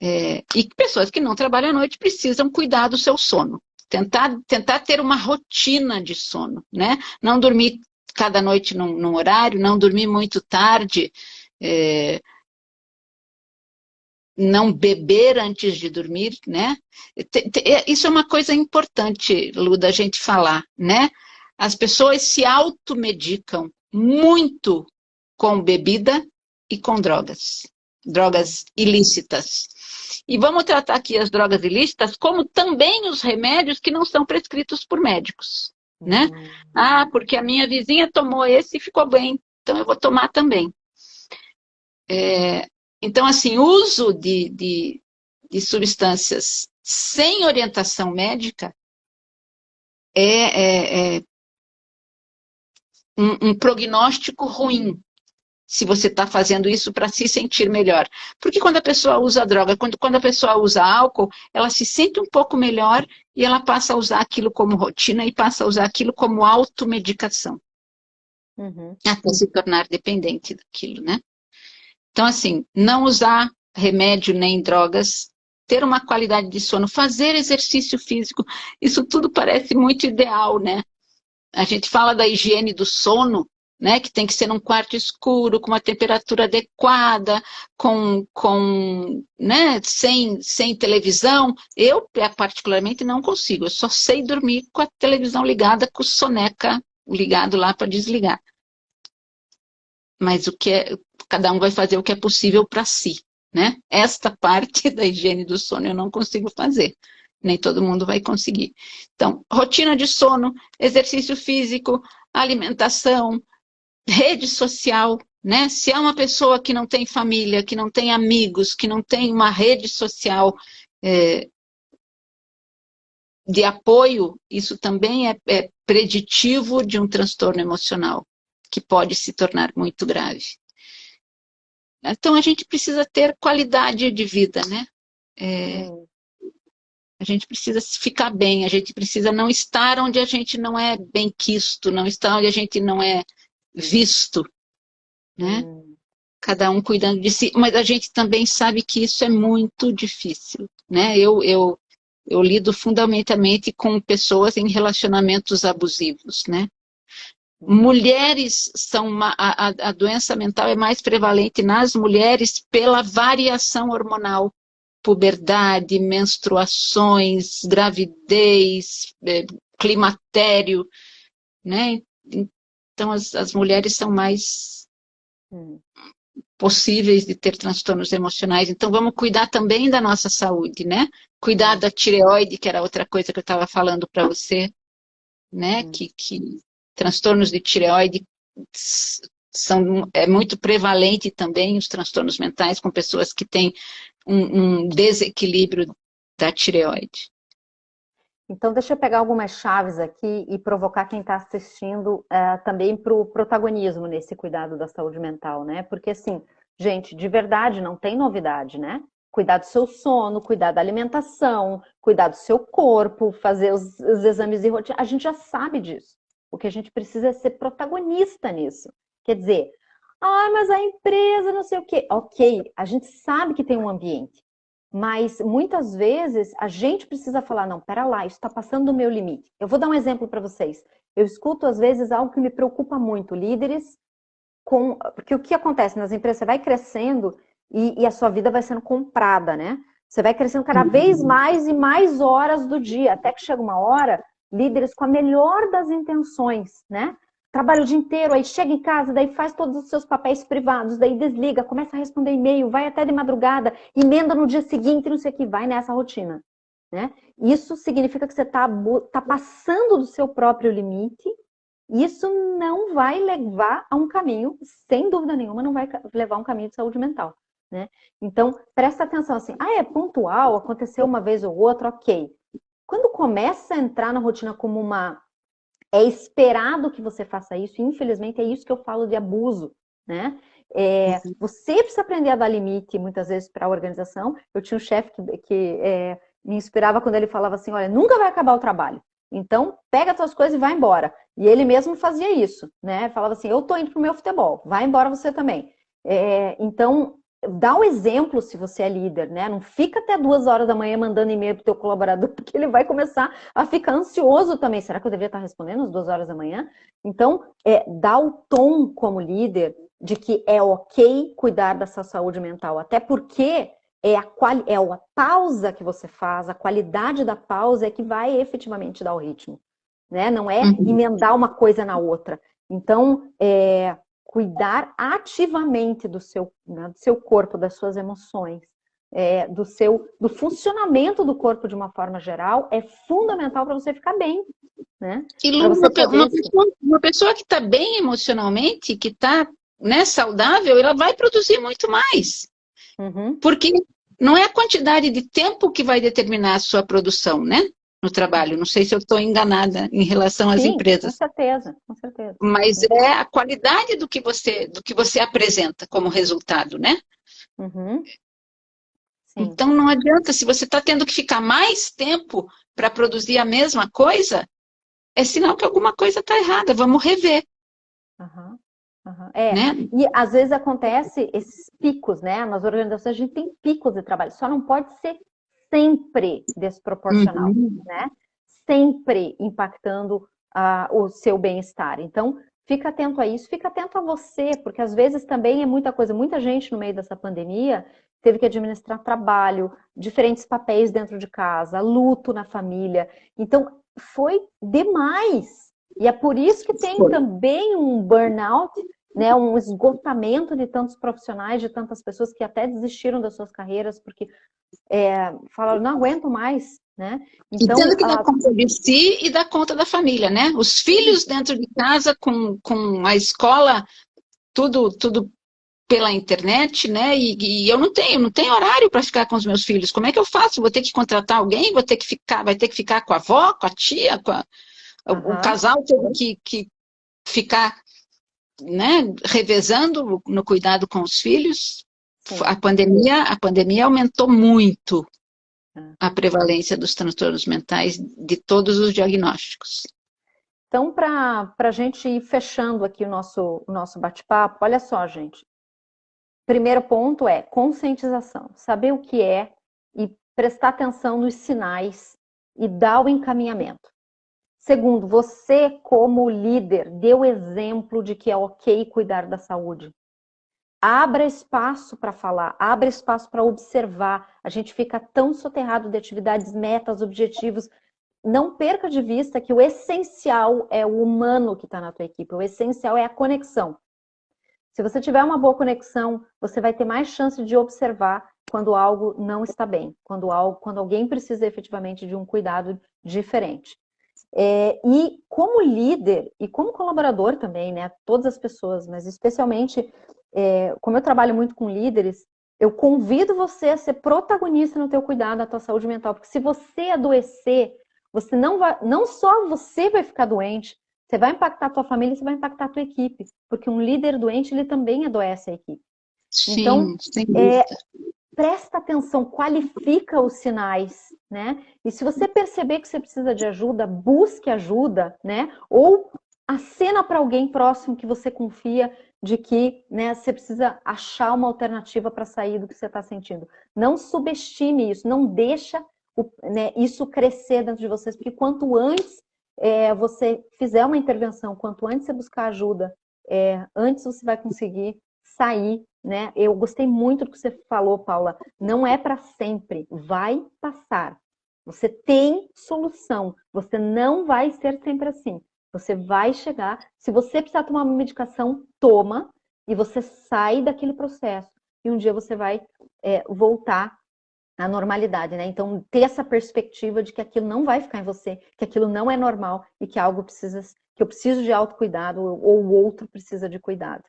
E pessoas que não trabalham à noite precisam cuidar do seu sono. Tentar ter uma rotina de sono, né? Não dormir cada noite num horário, não dormir muito tarde, não beber antes de dormir, né? Isso é uma coisa importante, Lu, da gente falar, né? As pessoas se automedicam muito com bebida e com drogas ilícitas. E vamos tratar aqui as drogas ilícitas como também os remédios que não são prescritos por médicos, né? Porque a minha vizinha tomou esse e ficou bem, então eu vou tomar também. Então, assim, uso de substâncias sem orientação médica é um prognóstico ruim, se você está fazendo isso para se sentir melhor. Porque quando a pessoa usa droga, quando a pessoa usa álcool, ela se sente um pouco melhor e ela passa a usar aquilo como rotina e passa a usar aquilo como automedicação. Até se tornar dependente daquilo, né? Então, assim, não usar remédio nem drogas, ter uma qualidade de sono, fazer exercício físico, isso tudo parece muito ideal, né? A gente fala da higiene do sono, né, que tem que ser num quarto escuro, com uma temperatura adequada, né, sem televisão. Eu, particularmente, não consigo. Eu só sei dormir com a televisão ligada, com o soneca ligado lá para desligar. Mas cada um vai fazer o que é possível para si, né? Esta parte da higiene do sono eu não consigo fazer. Nem todo mundo vai conseguir. Então, rotina de sono, exercício físico, alimentação, rede social, né? Se é uma pessoa que não tem família, que não tem amigos, que não tem uma rede social de apoio, isso também é preditivo de um transtorno emocional, que pode se tornar muito grave. Então, a gente precisa ter qualidade de vida, né? A gente precisa ficar bem, a gente precisa não estar onde a gente não é bem quisto, não estar onde a gente não é visto, né? Cada um cuidando de si, mas a gente também sabe que isso é muito difícil, né? Eu lido fundamentalmente com pessoas em relacionamentos abusivos, né? Mulheres são a doença mental é mais prevalente nas mulheres pela variação hormonal, puberdade, menstruações, gravidez, climatério, né? Então as mulheres são mais possíveis de ter transtornos emocionais. Então vamos cuidar também da nossa saúde, né? Cuidar da tireoide, que era outra coisa que eu estava falando para você, né? Que transtornos de tireoide é muito prevalente também os transtornos mentais com pessoas que têm um desequilíbrio da tireoide. Então, deixa eu pegar algumas chaves aqui e provocar quem está assistindo também para o protagonismo nesse cuidado da saúde mental, né? Porque, assim, gente, de verdade, não tem novidade, né? Cuidar do seu sono, cuidar da alimentação, cuidar do seu corpo, fazer os exames de rotina. A gente já sabe disso. O que a gente precisa é ser protagonista nisso. Quer dizer, mas a empresa não sei o quê. Ok, a gente sabe que tem um ambiente. Mas muitas vezes a gente precisa falar, não, pera lá, isso está passando do meu limite. Eu vou dar um exemplo para vocês. Eu escuto às vezes algo que me preocupa muito, líderes porque o que acontece nas empresas, você vai crescendo e a sua vida vai sendo comprada, né? Você vai crescendo cada vez mais e mais horas do dia, até que chega uma hora, líderes com a melhor das intenções, né? Trabalha o dia inteiro, aí chega em casa, daí faz todos os seus papéis privados, daí desliga, começa a responder e-mail, vai até de madrugada, emenda no dia seguinte, não sei o que, vai nessa rotina, né? Isso significa que você tá passando do seu próprio limite. Isso não vai levar a um caminho, sem dúvida nenhuma, não vai levar a um caminho de saúde mental, né? Então, presta atenção assim, é pontual, aconteceu uma vez ou outra, ok. Quando começa a entrar na rotina como é esperado que você faça isso, e infelizmente é isso que eu falo de abuso, né? Você precisa aprender a dar limite, muitas vezes, para a organização. Eu tinha um chefe que me inspirava quando ele falava assim, olha, nunca vai acabar o trabalho. Então, pega as suas coisas e vai embora. E ele mesmo fazia isso, né? Falava assim, eu tô indo pro meu futebol, vai embora você também. Então, dá um exemplo se você é líder, né? Não fica até 2 horas da manhã mandando e-mail pro teu colaborador, porque ele vai começar a ficar ansioso também. Será que eu deveria estar respondendo às 2 horas da manhã? Então, dá o tom como líder de que é ok cuidar da sua saúde mental, até porque a pausa que você faz, a qualidade da pausa é que vai efetivamente dar o ritmo, né? Não é emendar uma coisa na outra. Então, cuidar ativamente do seu corpo, das suas emoções, do funcionamento do corpo de uma forma geral, é fundamental para você ficar bem, né? E uma pessoa que está bem emocionalmente, que está, né, saudável, ela vai produzir muito mais. Porque não é a quantidade de tempo que vai determinar a sua produção, né? No trabalho. Não sei se eu estou enganada em relação às empresas. Com certeza, com certeza. Mas é a qualidade do que você apresenta como resultado, né? Então não adianta, se você está tendo que ficar mais tempo para produzir a mesma coisa, é sinal que alguma coisa está errada. Vamos rever. Né? E às vezes acontece esses picos, né? Nas organizações a gente tem picos de trabalho, só não pode ser sempre desproporcional, né? Sempre impactando o seu bem-estar. Então, fica atento a isso, fica atento a você, porque às vezes também é muita coisa. Muita gente no meio dessa pandemia teve que administrar trabalho, diferentes papéis dentro de casa, luto na família. Então, foi demais. E é por isso que tem também um burnout né, um esgotamento de tantos profissionais, de tantas pessoas que até desistiram das suas carreiras porque falaram, não aguento mais, né? Então, e tendo que dar conta de si e dar conta da família, né? Os filhos dentro de casa, com a escola, tudo pela internet, né? E eu não tenho horário para ficar com os meus filhos. Como é que eu faço? Vou ter que contratar alguém? Vai ter que ficar com a avó, com a tia, o casal teve que ficar, né, revezando no cuidado com os filhos. A pandemia aumentou muito a prevalência dos transtornos mentais de todos os diagnósticos. Então, para a gente ir fechando aqui o nosso bate-papo, olha só, gente. Primeiro ponto é conscientização. Saber o que é e prestar atenção nos sinais e dar o encaminhamento. Segundo, você como líder, dê o exemplo de que é ok cuidar da saúde. Abra espaço para falar, abra espaço para observar. A gente fica tão soterrado de atividades, metas, objetivos. Não perca de vista que o essencial é o humano que está na tua equipe. O essencial é a conexão. Se você tiver uma boa conexão, você vai ter mais chance de observar quando algo não está bem, quando alguém precisa efetivamente de um cuidado diferente. E como líder e como colaborador também, né? Todas as pessoas, mas especialmente, como eu trabalho muito com líderes, eu convido você a ser protagonista no teu cuidado da tua saúde mental, porque se você adoecer, você não só você vai ficar doente, você vai impactar a tua família, você vai impactar a tua equipe, porque um líder doente, ele também adoece a equipe. Sim, então, presta atenção, qualifica os sinais, né? E se você perceber que você precisa de ajuda, busque ajuda, né? Ou acena para alguém próximo que você confia de que, né, você precisa achar uma alternativa para sair do que você está sentindo. Não subestime isso, não deixa isso crescer dentro de vocês, porque quanto antes você fizer uma intervenção, quanto antes você buscar ajuda, antes você vai conseguir sair, né? Eu gostei muito do que você falou, Paula. Não é para sempre, vai passar. Você tem solução. Você não vai ser sempre assim. Você vai chegar. Se você precisar tomar uma medicação, toma e você sai daquele processo. E um dia você vai voltar à normalidade, né? Então, ter essa perspectiva de que aquilo não vai ficar em você, que aquilo não é normal e que que eu preciso de autocuidado ou o outro precisa de cuidado.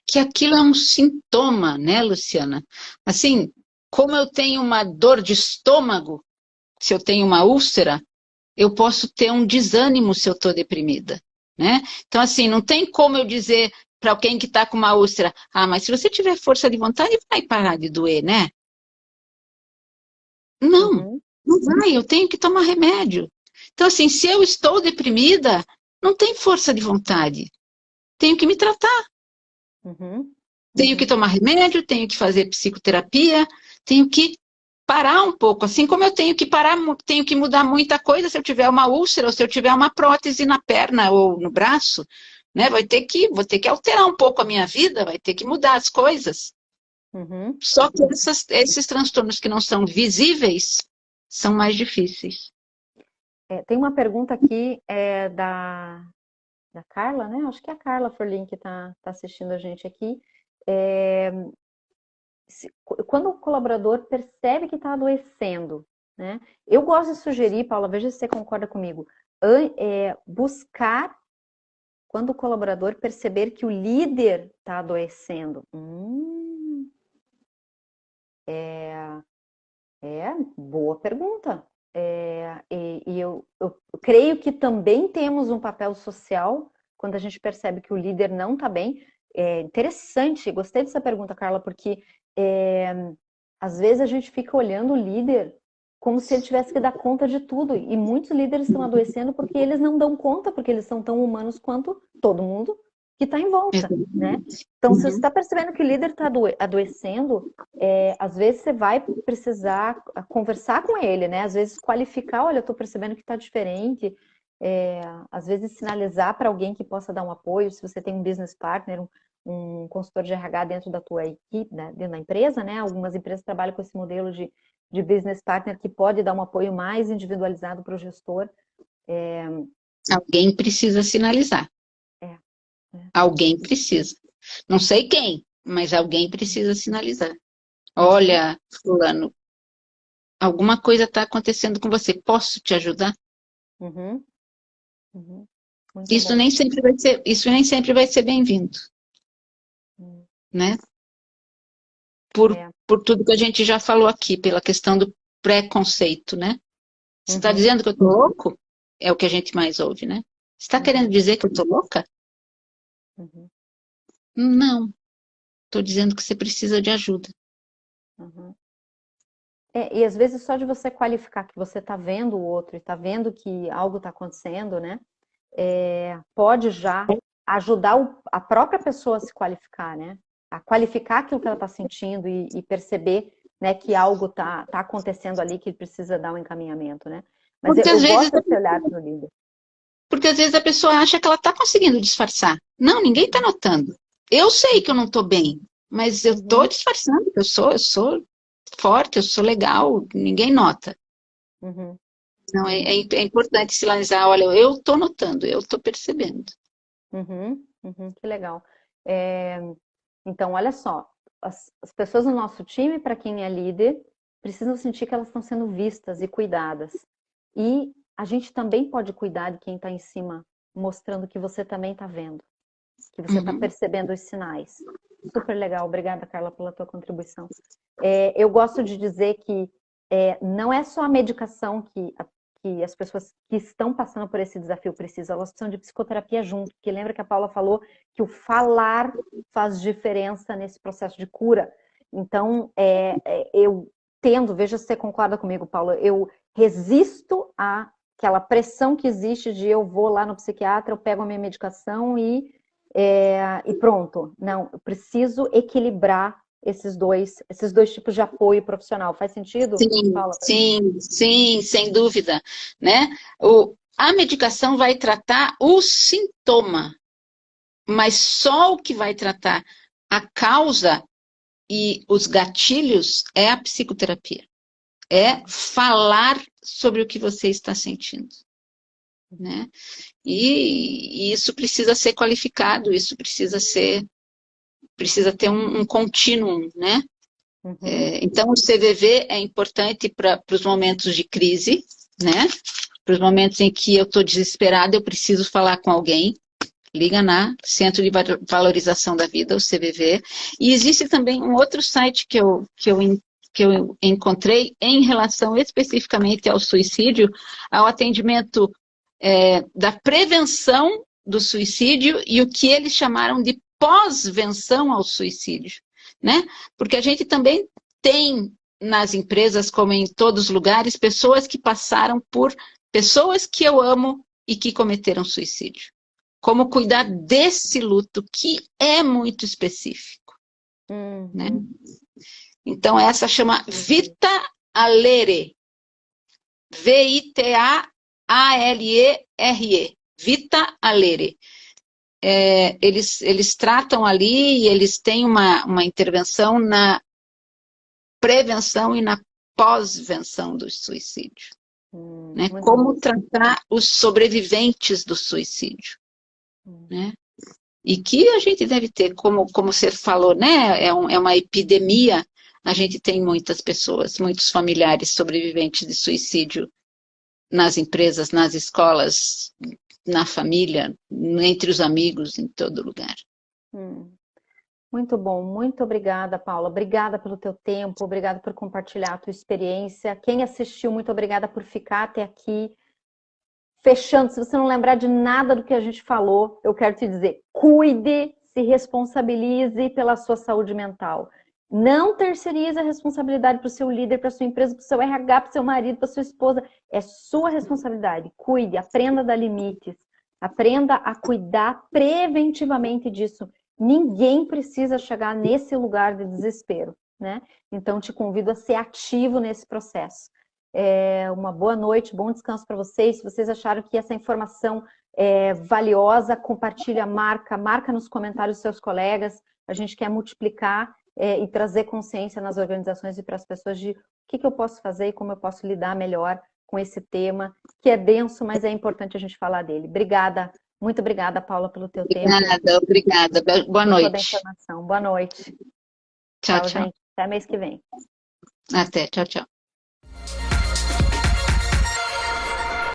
Que aquilo é um sintoma, né, Luciana? Assim, como eu tenho uma dor de estômago, se eu tenho uma úlcera, eu posso ter um desânimo se eu estou deprimida, né? Então, assim, não tem como eu dizer para alguém que está com uma úlcera, mas se você tiver força de vontade, vai parar de doer, né? Não, não vai, eu tenho que tomar remédio. Então, assim, se eu estou deprimida, não tem força de vontade. Tenho que me tratar. Tenho que tomar remédio, tenho que fazer psicoterapia, tenho que parar um pouco. Assim como eu tenho que parar, tenho que mudar muita coisa se eu tiver uma úlcera ou se eu tiver uma prótese na perna ou no braço, né? Vou ter que alterar um pouco a minha vida, vai ter que mudar as coisas. Só que esses transtornos que não são visíveis são mais difíceis. Tem uma pergunta aqui da Carla, né? Acho que é a Carla Forlin que está assistindo a gente aqui. Quando o colaborador percebe que está adoecendo, né? Eu gosto de sugerir, Paula, veja se você concorda comigo, buscar quando o colaborador perceber que o líder está adoecendo. Boa pergunta. E eu creio que também temos um papel social quando a gente percebe que o líder não está bem. Interessante, gostei dessa pergunta, Carla, porque às vezes a gente fica olhando o líder como se ele tivesse que dar conta de tudo. E muitos líderes estão adoecendo porque eles não dão conta, porque eles são tão humanos quanto todo mundo que está em volta, né? Então, se você está percebendo que o líder está adoecendo, às vezes você vai precisar conversar com ele, né? Às vezes qualificar, olha, eu estou percebendo que está diferente. Às vezes sinalizar para alguém que possa dar um apoio, se você tem um business partner, um consultor de RH dentro da tua equipe, né? Dentro da empresa, né? Algumas empresas trabalham com esse modelo de business partner que pode dar um apoio mais individualizado para o gestor. Alguém precisa sinalizar. Alguém precisa. Não sei quem, mas alguém precisa sinalizar. Olha, fulano, alguma coisa está acontecendo com você. Posso te ajudar? Uhum. Uhum. Muito Isso bom. nem sempre vai ser, isso nem sempre vai ser bem-vindo, Hum. né? Por, É. por tudo que a gente já falou aqui, pela questão do preconceito, né? Você está Uhum. dizendo que eu tô louco? É o que a gente mais ouve, né? Você está querendo Uhum. dizer que eu tô louca? Uhum. Não, estou dizendo que você precisa de ajuda. Uhum. E às vezes só de você qualificar que você está vendo o outro e está vendo que algo está acontecendo, né? Pode já ajudar a própria pessoa a se qualificar, né? A qualificar aquilo que ela está sentindo e perceber, né, que algo tá acontecendo ali que precisa dar um encaminhamento, né? Mas Porque eu às vezes, gosto desse olhar para o líder. porque às vezes a pessoa acha que ela está conseguindo disfarçar. Não, ninguém está notando. Eu sei que eu não estou bem, mas eu estou Uhum, disfarçando. Eu sou forte, eu sou legal, ninguém nota. uhum, Não, uhum, é importante sinalizar, olha, eu estou notando, eu estou percebendo. que legal. É, então, olha só, as pessoas no nosso time, para quem é líder, precisam sentir que elas estão sendo vistas e cuidadas. E a gente também pode cuidar de quem está em cima, mostrando que você também está vendo, que você está Uhum. percebendo os sinais. Super legal, obrigada, Carla, pela tua contribuição. Eu gosto de dizer que não é só a medicação que as pessoas que estão passando por esse desafio precisam, elas precisam de psicoterapia junto, porque lembra que a Paula falou que o falar faz diferença nesse processo de cura. Então, eu tendo, veja se você concorda comigo, Paula, eu resisto àquela pressão que existe de eu vou lá no psiquiatra, eu pego a minha medicação e pronto. Não, eu preciso equilibrar esses dois tipos de apoio profissional. Faz sentido? Sim, Fala. sim, sim, sem dúvida, né? A medicação vai tratar o sintoma, mas só o que vai tratar a causa e os gatilhos é a psicoterapia. É falar sobre o que você está sentindo, né? E isso precisa ser qualificado, isso precisa ter um contínuo, né? Uhum, Então, o CVV é importante para os momentos de crise, né? Para os momentos em que eu estou desesperada, eu preciso falar com alguém. Liga na Centro de Valorização da Vida, o CVV. E existe também um outro site que eu encontrei em relação especificamente ao suicídio, ao atendimento da prevenção do suicídio e o que eles chamaram de pós-venção ao suicídio, né? Porque a gente também tem nas empresas, como em todos os lugares, pessoas que passaram por pessoas que eu amo e que cometeram suicídio. Como cuidar desse luto que é muito específico, né? uhum. Então essa chama Vita Alere, Vitalere, Vita Alere. Eles tratam ali e eles têm uma intervenção na prevenção e na pós-venção do suicídio, né? Muito bom. Como tratar os sobreviventes do suicídio, Hum, né? E que a gente deve ter, como você falou, né? É uma epidemia. A gente tem muitas pessoas, muitos familiares sobreviventes de suicídio nas empresas, nas escolas, na família, entre os amigos, em todo lugar. hum. Muito bom, muito obrigada, Paula. Obrigada pelo teu tempo, obrigada por compartilhar a tua experiência. Quem assistiu, muito obrigada por ficar até aqui. Fechando, se você não lembrar de nada do que a gente falou, eu quero te dizer, cuide, se responsabilize pela sua saúde mental. Não terceirize a responsabilidade para o seu líder, para a sua empresa, para o seu RH, para o seu marido, para a sua esposa. É sua responsabilidade. Cuide, aprenda a dar limites. Aprenda a cuidar preventivamente disso. Ninguém precisa chegar nesse lugar de desespero, né? Então, te convido a ser ativo nesse processo. Uma boa noite, bom descanso para vocês. Se vocês acharam que essa informação é valiosa, compartilha, marca nos comentários dos seus colegas. A gente quer multiplicar e trazer consciência nas organizações e para as pessoas de o que eu posso fazer e como eu posso lidar melhor com esse tema, que é denso, mas é importante a gente falar dele. Obrigada, Muito obrigada, Paula, pelo teu tempo, Obrigada. Boa por toda a noite. informação. Boa noite. Tchau, Tchau, tchau. gente. Até mês que vem. Até, tchau, tchau.